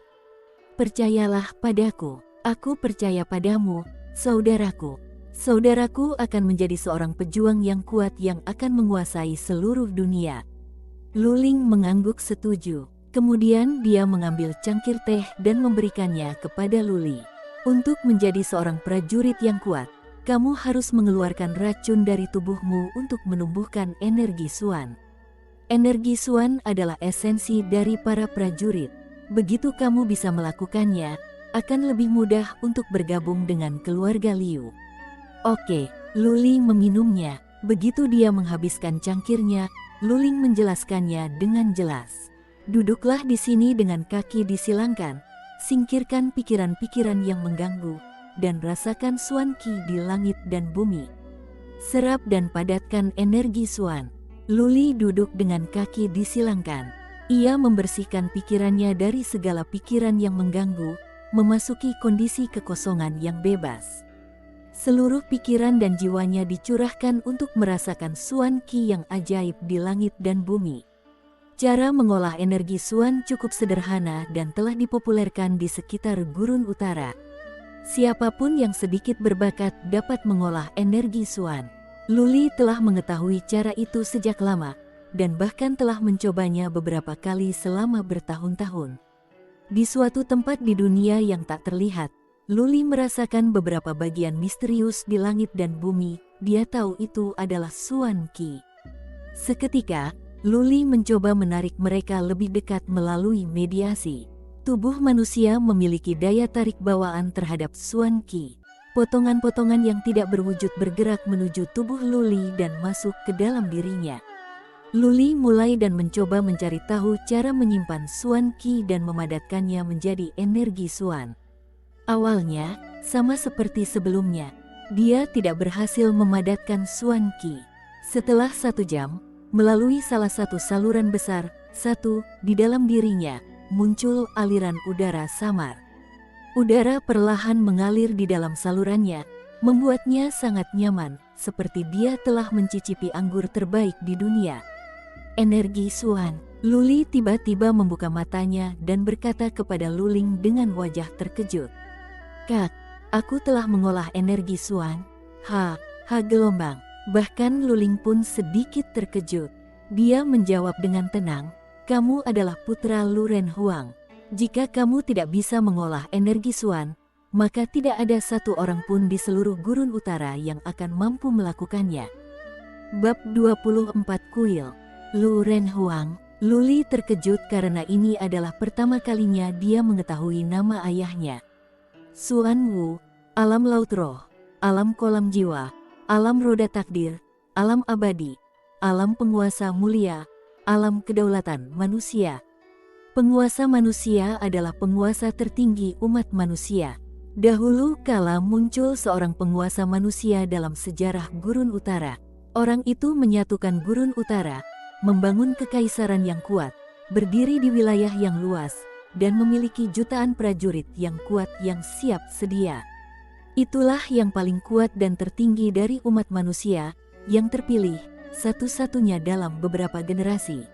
Percayalah padaku, aku percaya padamu, saudaraku. Saudaraku akan menjadi seorang pejuang yang kuat yang akan menguasai seluruh dunia." Luling mengangguk setuju. Kemudian dia mengambil cangkir teh dan memberikannya kepada Luli. "Untuk menjadi seorang prajurit yang kuat, kamu harus mengeluarkan racun dari tubuhmu untuk menumbuhkan energi Suan. Energi Suan adalah esensi dari para prajurit. Begitu kamu bisa melakukannya, akan lebih mudah untuk bergabung dengan keluarga Liu. Oke, Luling meminumnya. Begitu dia menghabiskan cangkirnya, Luling menjelaskannya dengan jelas. Duduklah di sini dengan kaki disilangkan, singkirkan pikiran-pikiran yang mengganggu, dan rasakan Suan Qi di langit dan bumi. Serap dan padatkan energi Suan. Luli duduk dengan kaki disilangkan. Ia membersihkan pikirannya dari segala pikiran yang mengganggu, memasuki kondisi kekosongan yang bebas. Seluruh pikiran dan jiwanya dicurahkan untuk merasakan Suan Qi yang ajaib di langit dan bumi. Cara mengolah energi Suan cukup sederhana dan telah dipopulerkan di sekitar Gurun Utara. Siapapun yang sedikit berbakat dapat mengolah energi Suan. Luli telah mengetahui cara itu sejak lama, dan bahkan telah mencobanya beberapa kali selama bertahun-tahun. Di suatu tempat di dunia yang tak terlihat, Luli merasakan beberapa bagian misterius di langit dan bumi. Dia tahu itu adalah Suan Qi. Seketika, Luli mencoba menarik mereka lebih dekat melalui mediasi. Tubuh manusia memiliki daya tarik bawaan terhadap Suan Qi. Potongan-potongan yang tidak berwujud bergerak menuju tubuh Luli dan masuk ke dalam dirinya. Luli mulai dan mencoba mencari tahu cara menyimpan Suan Qi dan memadatkannya menjadi energi Suan. Awalnya, sama seperti sebelumnya, dia tidak berhasil memadatkan Suan Qi. Setelah 1 jam, melalui salah satu saluran besar, di dalam dirinya, muncul aliran udara samar. Udara perlahan mengalir di dalam salurannya, membuatnya sangat nyaman, seperti dia telah mencicipi anggur terbaik di dunia. Energi Suan. Luli tiba-tiba membuka matanya dan berkata kepada Luling dengan wajah terkejut. Kak, aku telah mengolah energi Suan. Gelombang. Bahkan Luling pun sedikit terkejut. Dia menjawab dengan tenang, kamu adalah putra Lu Ren Huang. Jika kamu tidak bisa mengolah energi Suan, maka tidak ada satu orang pun di seluruh Gurun Utara yang akan mampu melakukannya. Bab 24 Kuil. Lu Ren Huang. Luli terkejut karena ini adalah pertama kalinya dia mengetahui nama ayahnya. Suan Wu, alam laut roh, alam kolam jiwa, alam roda takdir, alam abadi, alam penguasa mulia, alam kedaulatan manusia. Penguasa manusia adalah penguasa tertinggi umat manusia. Dahulu kala muncul seorang penguasa manusia dalam sejarah Gurun Utara. Orang itu menyatukan Gurun Utara, membangun kekaisaran yang kuat, berdiri di wilayah yang luas, dan memiliki jutaan prajurit yang kuat yang siap sedia. Itulah yang paling kuat dan tertinggi dari umat manusia, yang terpilih, satu-satunya dalam beberapa generasi.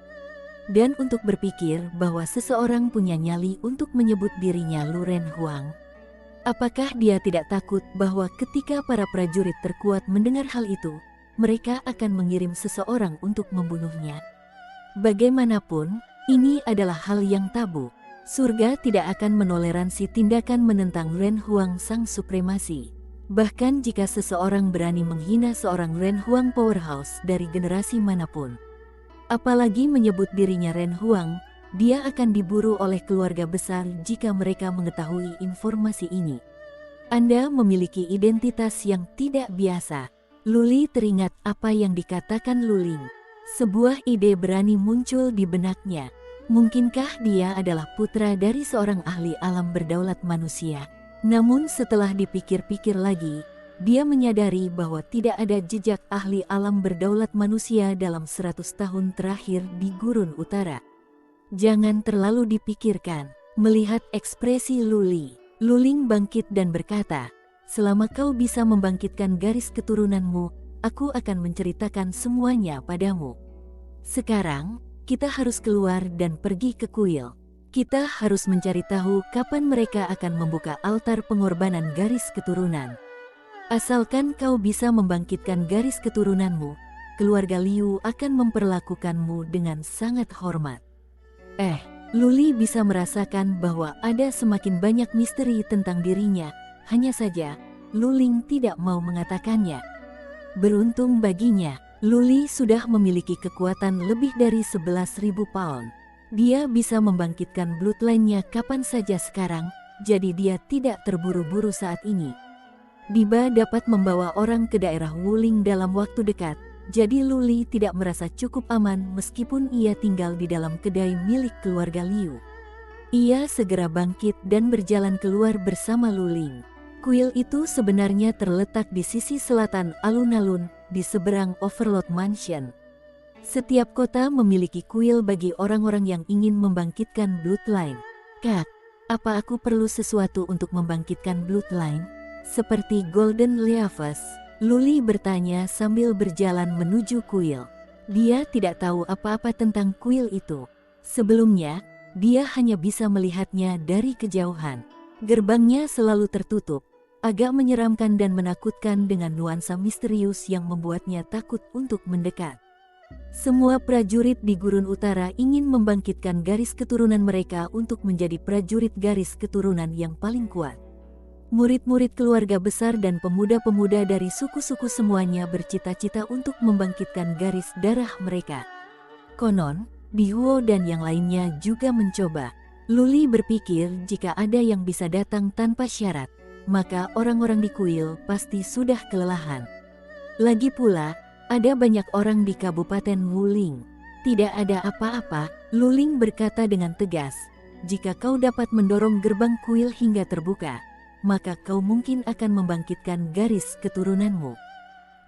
Dan untuk berpikir bahwa seseorang punya nyali untuk menyebut dirinya Lu Ren Huang, apakah dia tidak takut bahwa ketika para prajurit terkuat mendengar hal itu, mereka akan mengirim seseorang untuk membunuhnya? Bagaimanapun, ini adalah hal yang tabu. Surga tidak akan menoleransi tindakan menentang Ren Huang sang supremasi. Bahkan jika seseorang berani menghina seorang Ren Huang powerhouse dari generasi manapun, apalagi menyebut dirinya Ren Huang, dia akan diburu oleh keluarga besar jika mereka mengetahui informasi ini. Anda memiliki identitas yang tidak biasa. Luli teringat apa yang dikatakan Luling. Sebuah ide berani muncul di benaknya. Mungkinkah dia adalah putra dari seorang ahli alam berdaulat manusia? Namun setelah dipikir-pikir lagi, dia menyadari bahwa tidak ada jejak ahli alam berdaulat manusia dalam 100 tahun terakhir di Gurun Utara. Jangan terlalu dipikirkan. Melihat ekspresi Luli, Luling bangkit dan berkata, selama kau bisa membangkitkan garis keturunanmu, aku akan menceritakan semuanya padamu. Sekarang, kita harus keluar dan pergi ke kuil. Kita harus mencari tahu kapan mereka akan membuka altar pengorbanan garis keturunan. Asalkan kau bisa membangkitkan garis keturunanmu, keluarga Liu akan memperlakukanmu dengan sangat hormat. Luli bisa merasakan bahwa ada semakin banyak misteri tentang dirinya, hanya saja, Luling tidak mau mengatakannya. Beruntung baginya, Luli sudah memiliki kekuatan lebih dari 11.000 pound. Dia bisa membangkitkan bloodline-nya kapan saja sekarang, jadi dia tidak terburu-buru saat ini. Diba dapat membawa orang ke daerah Wuling dalam waktu dekat, jadi Luli tidak merasa cukup aman meskipun ia tinggal di dalam kedai milik keluarga Liu. Ia segera bangkit dan berjalan keluar bersama Luling. Kuil itu sebenarnya terletak di sisi selatan alun-alun, di seberang Overlord Mansion. Setiap kota memiliki kuil bagi orang-orang yang ingin membangkitkan bloodline. Kak, apa aku perlu sesuatu untuk membangkitkan bloodline? Seperti Golden Leafus, Luli bertanya sambil berjalan menuju kuil. Dia tidak tahu apa-apa tentang kuil itu. Sebelumnya, dia hanya bisa melihatnya dari kejauhan. Gerbangnya selalu tertutup, agak menyeramkan dan menakutkan dengan nuansa misterius yang membuatnya takut untuk mendekat. Semua prajurit di Gurun Utara ingin membangkitkan garis keturunan mereka untuk menjadi prajurit garis keturunan yang paling kuat. Murid-murid keluarga besar dan pemuda-pemuda dari suku-suku semuanya bercita-cita untuk membangkitkan garis darah mereka. Konon, Bihuo dan yang lainnya juga mencoba. Luli berpikir jika ada yang bisa datang tanpa syarat, maka orang-orang di kuil pasti sudah kelelahan. Lagi pula, ada banyak orang di Kabupaten Wuling. Tidak ada apa-apa, Luling berkata dengan tegas. Jika kau dapat mendorong gerbang kuil hingga terbuka, maka kau mungkin akan membangkitkan garis keturunanmu.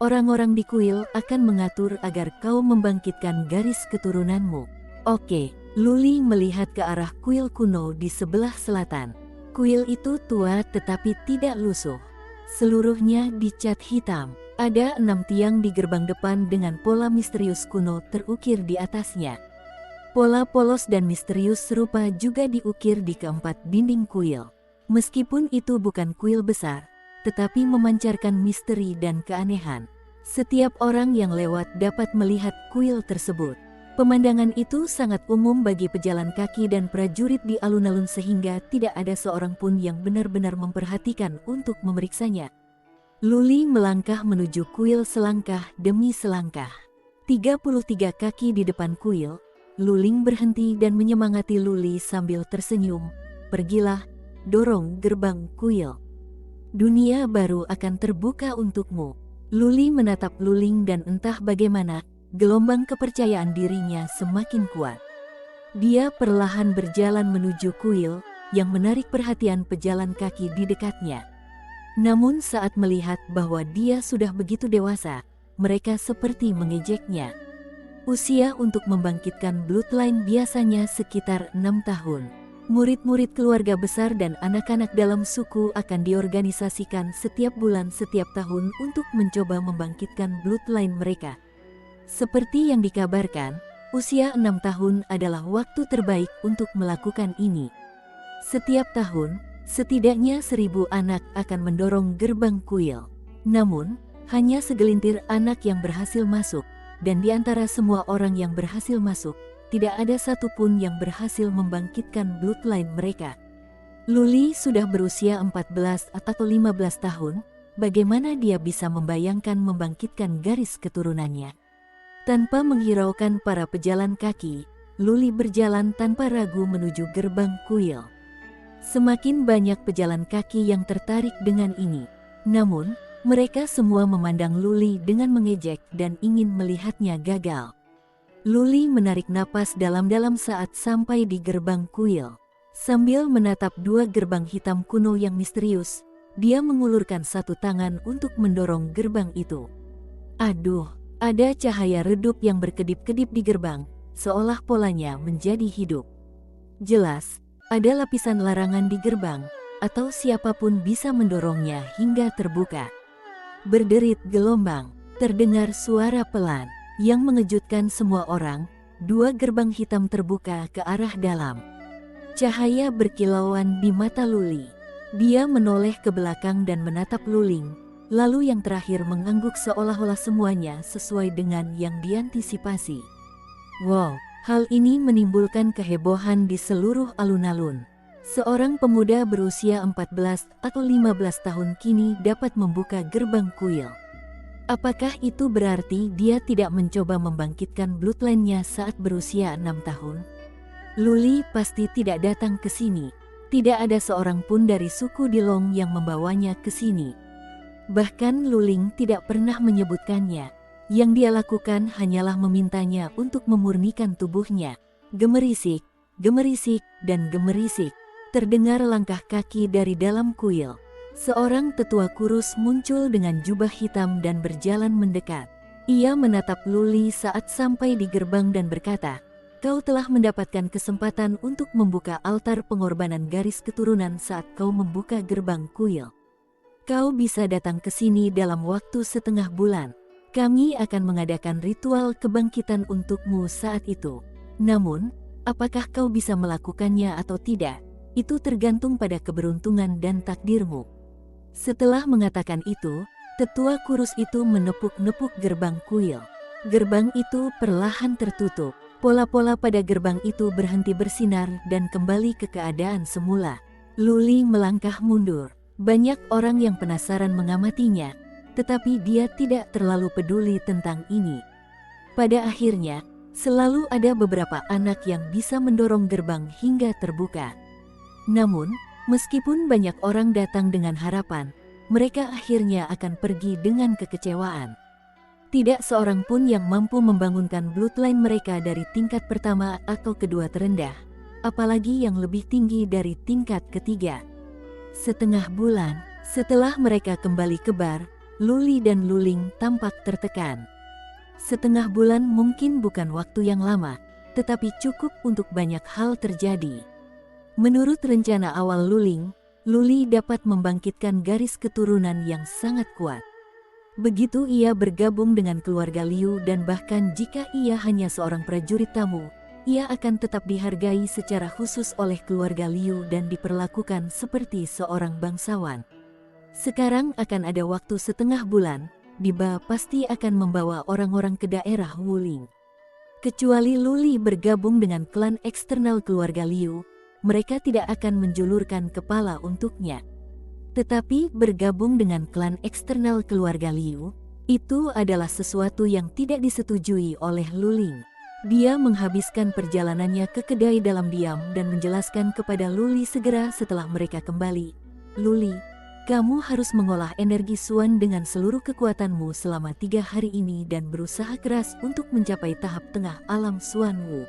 Orang-orang di kuil akan mengatur agar kau membangkitkan garis keturunanmu. Oke, Luli melihat ke arah kuil kuno di sebelah selatan. Kuil itu tua tetapi tidak lusuh. Seluruhnya dicat hitam. Ada 6 tiang di gerbang depan dengan pola misterius kuno terukir di atasnya. Pola polos dan misterius serupa juga diukir di keempat dinding kuil. Meskipun itu bukan kuil besar, tetapi memancarkan misteri dan keanehan. Setiap orang yang lewat dapat melihat kuil tersebut. Pemandangan itu sangat umum bagi pejalan kaki dan prajurit di alun-alun sehingga tidak ada seorang pun yang benar-benar memperhatikan untuk memeriksanya. Luli melangkah menuju kuil selangkah demi selangkah. 33 kaki di depan kuil, Luling berhenti dan menyemangati Luli sambil tersenyum. Pergilah, dorong gerbang kuil. Dunia baru akan terbuka untukmu. Luli menatap Luling dan entah bagaimana, gelombang kepercayaan dirinya semakin kuat. Dia perlahan berjalan menuju kuil, yang menarik perhatian pejalan kaki di dekatnya. Namun saat melihat bahwa dia sudah begitu dewasa, mereka seperti mengejeknya. Usia untuk membangkitkan bloodline biasanya sekitar 6 tahun. Murid-murid keluarga besar dan anak-anak dalam suku akan diorganisasikan setiap bulan setiap tahun untuk mencoba membangkitkan bloodline mereka. Seperti yang dikabarkan, usia 6 tahun adalah waktu terbaik untuk melakukan ini. Setiap tahun, setidaknya 1000 anak akan mendorong gerbang kuil. Namun, hanya segelintir anak yang berhasil masuk, dan di antara semua orang yang berhasil masuk, tidak ada satupun yang berhasil membangkitkan bloodline mereka. Luli sudah berusia 14 atau 15 tahun, bagaimana dia bisa membayangkan membangkitkan garis keturunannya? Tanpa menghiraukan para pejalan kaki, Luli berjalan tanpa ragu menuju gerbang kuil. Semakin banyak pejalan kaki yang tertarik dengan ini. Namun, mereka semua memandang Luli dengan mengejek dan ingin melihatnya gagal. Luli menarik napas dalam-dalam saat sampai di gerbang kuil. Sambil menatap 2 gerbang hitam kuno yang misterius, dia mengulurkan satu tangan untuk mendorong gerbang itu. Aduh! Ada cahaya redup yang berkedip-kedip di gerbang, seolah polanya menjadi hidup. Jelas, ada lapisan larangan di gerbang, atau siapapun bisa mendorongnya hingga terbuka. Berderit gelombang, terdengar suara pelan, yang mengejutkan semua orang. 2 gerbang hitam terbuka ke arah dalam. Cahaya berkilauan di mata Luli. Dia menoleh ke belakang dan menatap Luling. Lalu yang terakhir mengangguk seolah-olah semuanya sesuai dengan yang diantisipasi. Wow, hal ini menimbulkan kehebohan di seluruh alun-alun. Seorang pemuda berusia 14 atau 15 tahun kini dapat membuka gerbang kuil. Apakah itu berarti dia tidak mencoba membangkitkan bloodline-nya saat berusia 6 tahun? Luli pasti tidak datang ke sini. Tidak ada seorang pun dari suku Dilong yang membawanya ke sini. Bahkan Luling tidak pernah menyebutkannya. Yang dia lakukan hanyalah memintanya untuk memurnikan tubuhnya. Gemerisik, gemerisik, dan gemerisik. Terdengar langkah kaki dari dalam kuil. Seorang tetua kurus muncul dengan jubah hitam dan berjalan mendekat. Ia menatap Luli saat sampai di gerbang dan berkata, "Kau telah mendapatkan kesempatan untuk membuka altar pengorbanan garis keturunan saat kau membuka gerbang kuil. Kau bisa datang ke sini dalam waktu setengah bulan. Kami akan mengadakan ritual kebangkitan untukmu saat itu. Namun, apakah kau bisa melakukannya atau tidak? Itu tergantung pada keberuntungan dan takdirmu." Setelah mengatakan itu, tetua kurus itu menepuk-nepuk gerbang kuil. Gerbang itu perlahan tertutup. Pola-pola pada gerbang itu berhenti bersinar dan kembali ke keadaan semula. Luli melangkah mundur. Banyak orang yang penasaran mengamatinya, tetapi dia tidak terlalu peduli tentang ini. Pada akhirnya, selalu ada beberapa anak yang bisa mendorong gerbang hingga terbuka. Namun, meskipun banyak orang datang dengan harapan, mereka akhirnya akan pergi dengan kekecewaan. Tidak seorang pun yang mampu membangunkan bloodline mereka dari tingkat pertama atau kedua terendah, apalagi yang lebih tinggi dari tingkat ketiga. Setengah bulan setelah mereka kembali ke bar, Luli dan Luling tampak tertekan. Setengah bulan mungkin bukan waktu yang lama, tetapi cukup untuk banyak hal terjadi. Menurut rencana awal Luling, Luli dapat membangkitkan garis keturunan yang sangat kuat. Begitu ia bergabung dengan keluarga Liu dan bahkan jika ia hanya seorang prajurit tamu, ia akan tetap dihargai secara khusus oleh keluarga Liu dan diperlakukan seperti seorang bangsawan. Sekarang akan ada waktu setengah bulan, Diba pasti akan membawa orang-orang ke daerah Wuling. Kecuali Luli bergabung dengan klan eksternal keluarga Liu, mereka tidak akan menjulurkan kepala untuknya. Tetapi bergabung dengan klan eksternal keluarga Liu, itu adalah sesuatu yang tidak disetujui oleh Luling. Dia menghabiskan perjalanannya ke kedai dalam diam dan menjelaskan kepada Luli segera setelah mereka kembali. "Luli, kamu harus mengolah energi Suan dengan seluruh kekuatanmu selama 3 hari ini dan berusaha keras untuk mencapai tahap tengah alam Suan Wu.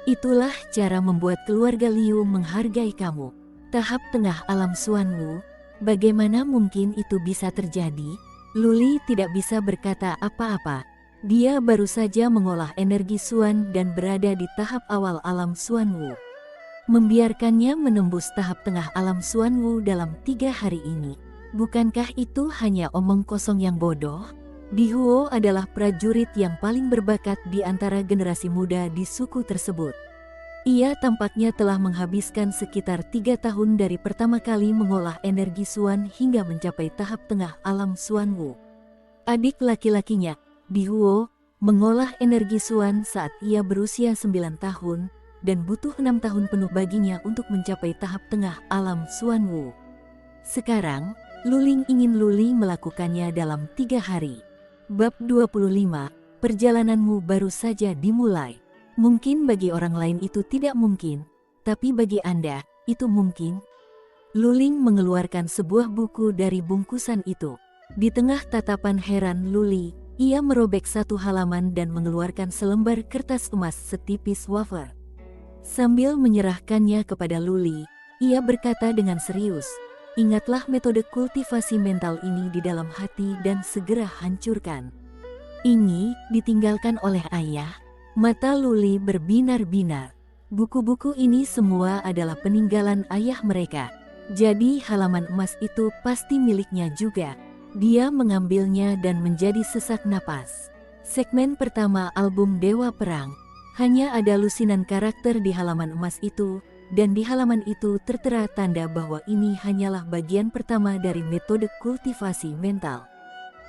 Itulah cara membuat keluarga Liu menghargai kamu. Tahap tengah alam Suan Wu, bagaimana mungkin itu bisa terjadi?" Luli tidak bisa berkata apa-apa. Dia baru saja mengolah energi Suan dan berada di tahap awal alam Suan Wu. Membiarkannya menembus tahap tengah alam Suan Wu dalam 3 hari ini. Bukankah itu hanya omong kosong yang bodoh? Di Huo adalah prajurit yang paling berbakat di antara generasi muda di suku tersebut. Ia tampaknya telah menghabiskan sekitar 3 tahun dari pertama kali mengolah energi Suan hingga mencapai tahap tengah alam Suan Wu. Adik laki-lakinya, Di Huo, mengolah energi Suan saat ia berusia 9 tahun dan butuh 6 tahun penuh baginya untuk mencapai tahap tengah alam Suan Wu. Sekarang, Luling ingin Luli melakukannya dalam 3 hari. Bab 25, perjalananmu baru saja dimulai. Mungkin bagi orang lain itu tidak mungkin, tapi bagi Anda, itu mungkin. Luling mengeluarkan sebuah buku dari bungkusan itu. Di tengah tatapan heran Luli, ia merobek satu halaman dan mengeluarkan selembar kertas emas setipis wafer. Sambil menyerahkannya kepada Luli, ia berkata dengan serius, "Ingatlah metode kultivasi mental ini di dalam hati dan segera hancurkan." "Ini ditinggalkan oleh ayah?" Mata Luli berbinar-binar. Buku-buku ini semua adalah peninggalan ayah mereka. Jadi halaman emas itu pasti miliknya juga. Dia mengambilnya dan menjadi sesak napas. Segmen pertama album Dewa Perang. Hanya ada lusinan karakter di halaman emas itu, dan di halaman itu tertera tanda bahwa ini hanyalah bagian pertama dari metode kultivasi mental.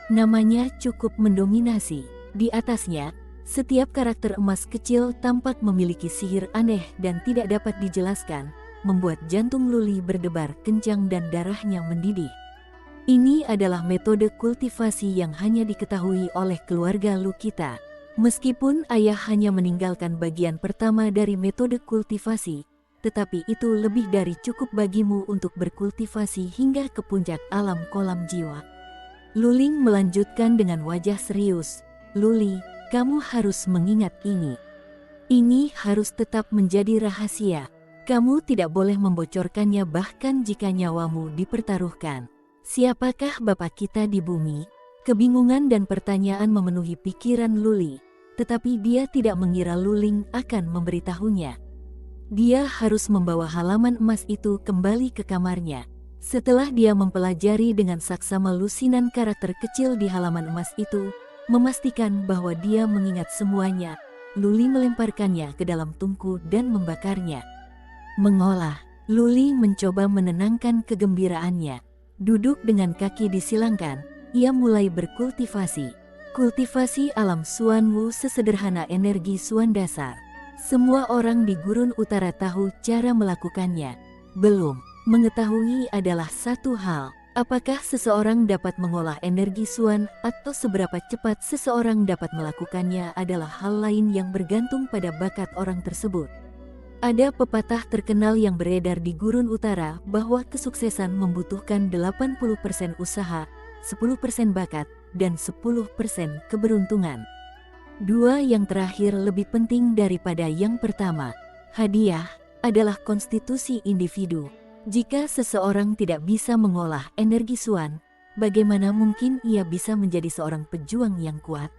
Namanya cukup mendominasi. Di atasnya, setiap karakter emas kecil tampak memiliki sihir aneh dan tidak dapat dijelaskan, membuat jantung Luli berdebar kencang dan darahnya mendidih. Ini adalah metode kultivasi yang hanya diketahui oleh keluarga Lu kita. Meskipun ayah hanya meninggalkan bagian pertama dari metode kultivasi, tetapi itu lebih dari cukup bagimu untuk berkultivasi hingga ke puncak alam kolam jiwa. Luling melanjutkan dengan wajah serius. Luli, kamu harus mengingat ini. Ini harus tetap menjadi rahasia. Kamu tidak boleh membocorkannya bahkan jika nyawamu dipertaruhkan. Siapakah Bapak kita di bumi? Kebingungan dan pertanyaan memenuhi pikiran Luli, tetapi dia tidak mengira Luling akan memberitahunya. Dia harus membawa halaman emas itu kembali ke kamarnya. Setelah dia mempelajari dengan saksama lusinan karakter kecil di halaman emas itu, memastikan bahwa dia mengingat semuanya, Luli melemparkannya ke dalam tungku dan membakarnya. Mengolah, Luli mencoba menenangkan kegembiraannya. Duduk dengan kaki disilangkan, ia mulai berkultivasi. Kultivasi alam Xuan Wu sesederhana energi Xuan dasar. Semua orang di Gurun Utara tahu cara melakukannya. Belum mengetahui adalah satu hal. Apakah seseorang dapat mengolah energi Xuan atau seberapa cepat seseorang dapat melakukannya adalah hal lain yang bergantung pada bakat orang tersebut. Ada pepatah terkenal yang beredar di Gurun Utara bahwa kesuksesan membutuhkan 80% usaha, 10% bakat, dan 10% keberuntungan. Dua yang terakhir lebih penting daripada yang pertama. Hadiah adalah konstitusi individu. Jika seseorang tidak bisa mengolah energi Xuan, bagaimana mungkin ia bisa menjadi seorang pejuang yang kuat?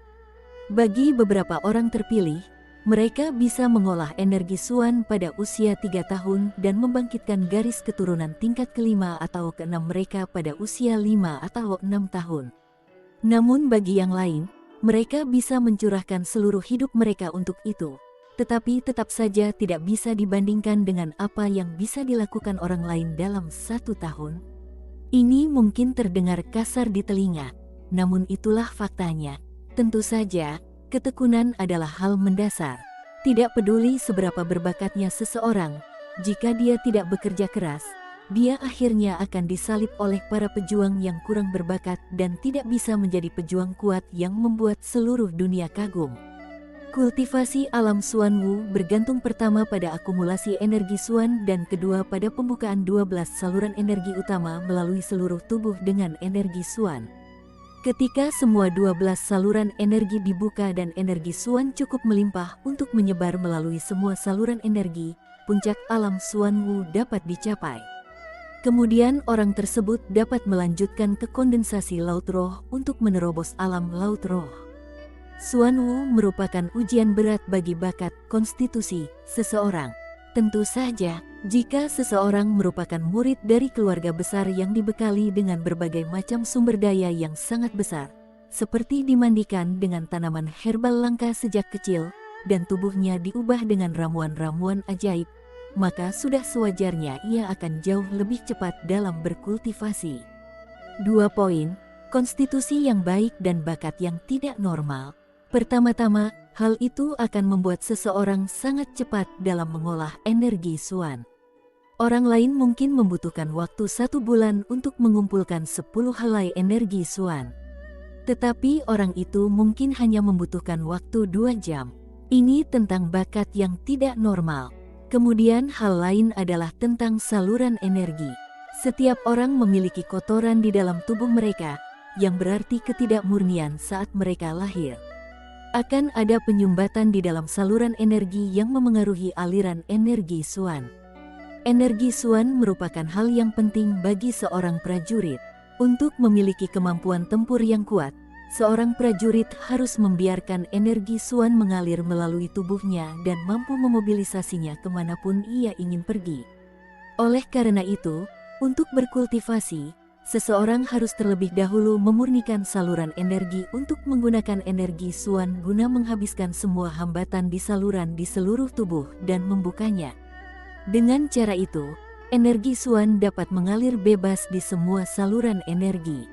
Bagi beberapa orang terpilih, mereka bisa mengolah energi Xuan pada usia 3 tahun dan membangkitkan garis keturunan tingkat kelima atau keenam mereka pada usia 5 atau 6 tahun. Namun bagi yang lain, mereka bisa mencurahkan seluruh hidup mereka untuk itu, tetapi tetap saja tidak bisa dibandingkan dengan apa yang bisa dilakukan orang lain dalam 1 tahun. Ini mungkin terdengar kasar di telinga, namun itulah faktanya. Tentu saja, ketekunan adalah hal mendasar. Tidak peduli seberapa berbakatnya seseorang, jika dia tidak bekerja keras, dia akhirnya akan disalib oleh para pejuang yang kurang berbakat dan tidak bisa menjadi pejuang kuat yang membuat seluruh dunia kagum. Kultivasi alam Xuan Wu bergantung pertama pada akumulasi energi Xuan dan kedua pada pembukaan 12 saluran energi utama melalui seluruh tubuh dengan energi Xuan. Ketika semua 12 saluran energi dibuka dan energi Xuan cukup melimpah untuk menyebar melalui semua saluran energi, puncak alam Xuan Wu dapat dicapai. Kemudian orang tersebut dapat melanjutkan ke kondensasi laut roh untuk menerobos alam laut roh. Xuan Wu merupakan ujian berat bagi bakat konstitusi seseorang. Tentu saja, jika seseorang merupakan murid dari keluarga besar yang dibekali dengan berbagai macam sumber daya yang sangat besar, seperti dimandikan dengan tanaman herbal langka sejak kecil, dan tubuhnya diubah dengan ramuan-ramuan ajaib, maka sudah sewajarnya ia akan jauh lebih cepat dalam berkultivasi. 2 poin, konstitusi yang baik dan bakat yang tidak normal. Pertama-tama, hal itu akan membuat seseorang sangat cepat dalam mengolah energi Xuan. Orang lain mungkin membutuhkan waktu 1 bulan untuk mengumpulkan 10 helai energi Xuan. Tetapi orang itu mungkin hanya membutuhkan waktu 2 jam. Ini tentang bakat yang tidak normal. Kemudian hal lain adalah tentang saluran energi. Setiap orang memiliki kotoran di dalam tubuh mereka, yang berarti ketidakmurnian saat mereka lahir. Akan ada penyumbatan di dalam saluran energi yang memengaruhi aliran energi Xuan. Energi Xuan merupakan hal yang penting bagi seorang prajurit. Untuk memiliki kemampuan tempur yang kuat, seorang prajurit harus membiarkan energi Xuan mengalir melalui tubuhnya dan mampu memobilisasinya kemanapun ia ingin pergi. Oleh karena itu, untuk berkultivasi, seseorang harus terlebih dahulu memurnikan saluran energi untuk menggunakan energi Xuan guna menghabiskan semua hambatan di saluran di seluruh tubuh dan membukanya. Dengan cara itu, energi Xuan dapat mengalir bebas di semua saluran energi.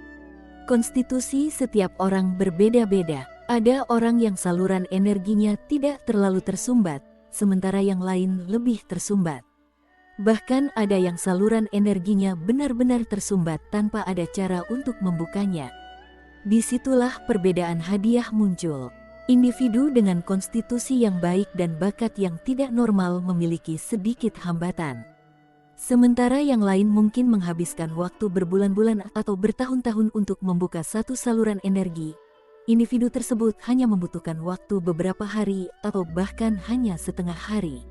Konstitusi setiap orang berbeda-beda. Ada orang yang saluran energinya tidak terlalu tersumbat, sementara yang lain lebih tersumbat. Bahkan ada yang saluran energinya benar-benar tersumbat tanpa ada cara untuk membukanya. Disitulah perbedaan hadiah muncul. Individu dengan konstitusi yang baik dan bakat yang tidak normal memiliki sedikit hambatan. Sementara yang lain mungkin menghabiskan waktu berbulan-bulan atau bertahun-tahun untuk membuka satu saluran energi. Individu tersebut hanya membutuhkan waktu beberapa hari atau bahkan hanya setengah hari.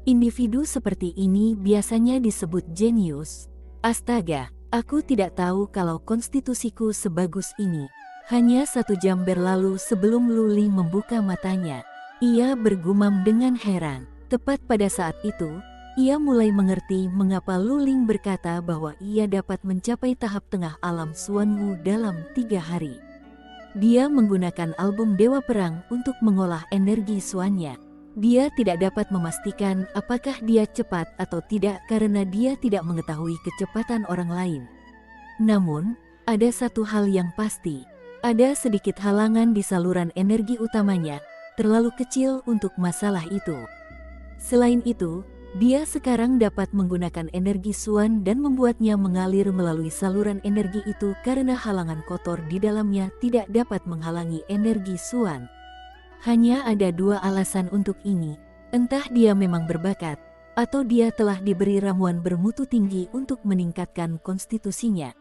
Individu seperti ini biasanya disebut jenius. Astaga, aku tidak tahu kalau konstitusiku sebagus ini. Hanya 1 jam berlalu sebelum Luli membuka matanya. Ia bergumam dengan heran. Tepat pada saat itu, ia mulai mengerti mengapa Luling berkata bahwa ia dapat mencapai tahap tengah alam Xuanwu dalam 3 hari. Dia menggunakan album Dewa Perang untuk mengolah energi Xuannya. Dia tidak dapat memastikan apakah dia cepat atau tidak karena dia tidak mengetahui kecepatan orang lain. Namun, ada satu hal yang pasti. Ada sedikit halangan di saluran energi utamanya, terlalu kecil untuk masalah itu. Selain itu, dia sekarang dapat menggunakan energi Xuan dan membuatnya mengalir melalui saluran energi itu karena halangan kotor di dalamnya tidak dapat menghalangi energi Xuan. Hanya ada 2 alasan untuk ini, entah dia memang berbakat, atau dia telah diberi ramuan bermutu tinggi untuk meningkatkan konstitusinya.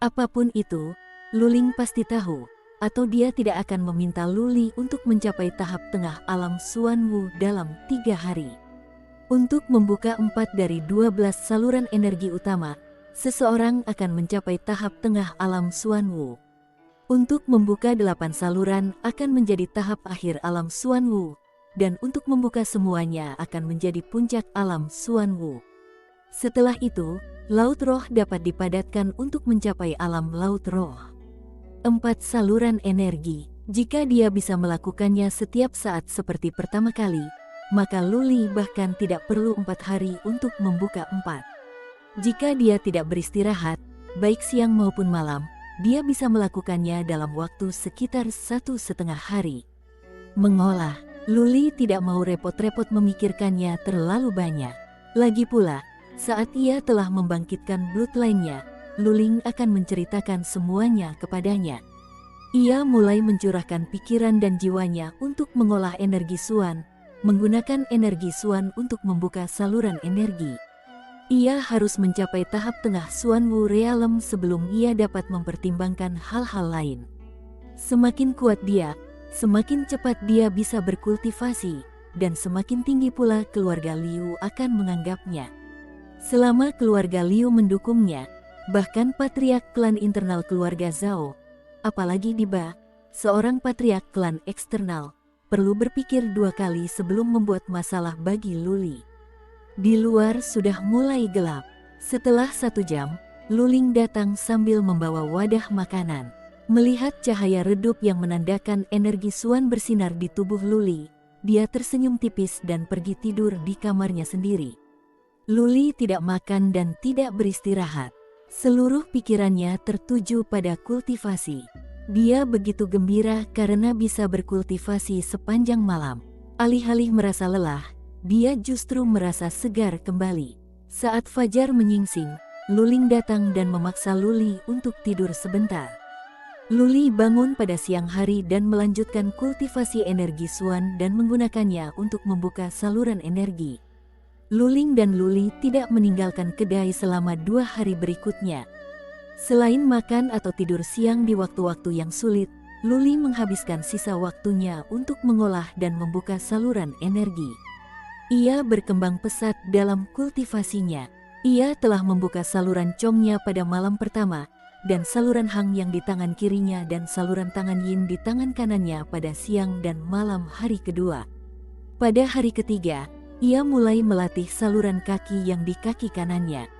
Apapun itu, Luling pasti tahu, atau dia tidak akan meminta Luli untuk mencapai tahap tengah alam Xuanwu dalam 3 hari. Untuk membuka 4 dari 12 saluran energi utama, seseorang akan mencapai tahap tengah alam Xuanwu. Untuk membuka 8 saluran akan menjadi tahap akhir alam Xuanwu, dan untuk membuka semuanya akan menjadi puncak alam Xuanwu. Setelah itu, Laut Roh dapat dipadatkan untuk mencapai alam Laut Roh. 4 saluran energi. Jika dia bisa melakukannya setiap saat seperti pertama kali, maka Luli bahkan tidak perlu 4 hari untuk membuka 4. Jika dia tidak beristirahat, baik siang maupun malam, dia bisa melakukannya dalam waktu sekitar 1,5 hari. Mengolah, Luli tidak mau repot-repot memikirkannya terlalu banyak. Lagi pula, saat ia telah membangkitkan bloodline-nya, Luling akan menceritakan semuanya kepadanya. Ia mulai mencurahkan pikiran dan jiwanya untuk mengolah energi Xuan, menggunakan energi Xuan untuk membuka saluran energi. Ia harus mencapai tahap tengah Xuanwu Realm sebelum ia dapat mempertimbangkan hal-hal lain. Semakin kuat dia, semakin cepat dia bisa berkultivasi, dan semakin tinggi pula keluarga Liu akan menganggapnya. Selama keluarga Liu mendukungnya, bahkan patriark klan internal keluarga Zhao, apalagi Diba, seorang patriark klan eksternal, perlu berpikir 2 kali sebelum membuat masalah bagi Luli. Di luar sudah mulai gelap. Setelah 1 jam, Luling datang sambil membawa wadah makanan. Melihat cahaya redup yang menandakan energi Xuan bersinar di tubuh Luli, dia tersenyum tipis dan pergi tidur di kamarnya sendiri. Luli tidak makan dan tidak beristirahat. Seluruh pikirannya tertuju pada kultivasi. Dia begitu gembira karena bisa berkultivasi sepanjang malam. Alih-alih merasa lelah, dia justru merasa segar kembali. Saat fajar menyingsing, Luling datang dan memaksa Luli untuk tidur sebentar. Luli bangun pada siang hari dan melanjutkan kultivasi energi Xuan dan menggunakannya untuk membuka saluran energi. Luling dan Luli tidak meninggalkan kedai selama 2 hari berikutnya. Selain makan atau tidur siang di waktu-waktu yang sulit, Luli menghabiskan sisa waktunya untuk mengolah dan membuka saluran energi. Ia berkembang pesat dalam kultivasinya. Ia telah membuka saluran Chongnya pada malam pertama, dan saluran Hang yang di tangan kirinya dan saluran tangan Yin di tangan kanannya pada siang dan malam hari kedua. Pada hari ketiga, ia mulai melatih saluran kaki yang di kaki kanannya.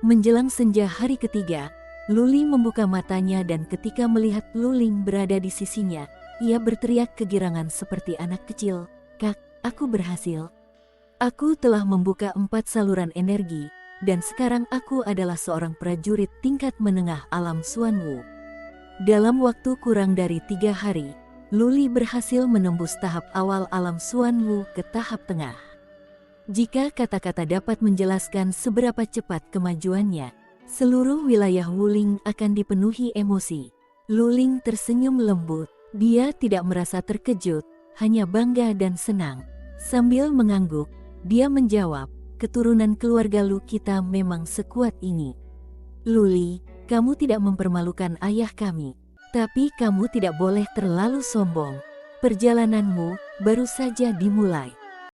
Menjelang senja hari ketiga, Luli membuka matanya dan ketika melihat Luling berada di sisinya, ia berteriak kegirangan seperti anak kecil, "Kak, aku berhasil. Aku telah membuka 4 saluran energi, dan sekarang aku adalah seorang prajurit tingkat menengah alam Xuanwu." Dalam waktu kurang dari 3 hari, Luli berhasil menembus tahap awal alam Xuanwu ke tahap tengah. Jika kata-kata dapat menjelaskan seberapa cepat kemajuannya, seluruh wilayah Wuling akan dipenuhi emosi. Luling tersenyum lembut. Dia tidak merasa terkejut, hanya bangga dan senang. Sambil mengangguk, dia menjawab, keturunan keluarga Lu kita memang sekuat ini. Luli, kamu tidak mempermalukan ayah kami. Tapi kamu tidak boleh terlalu sombong. Perjalananmu baru saja dimulai.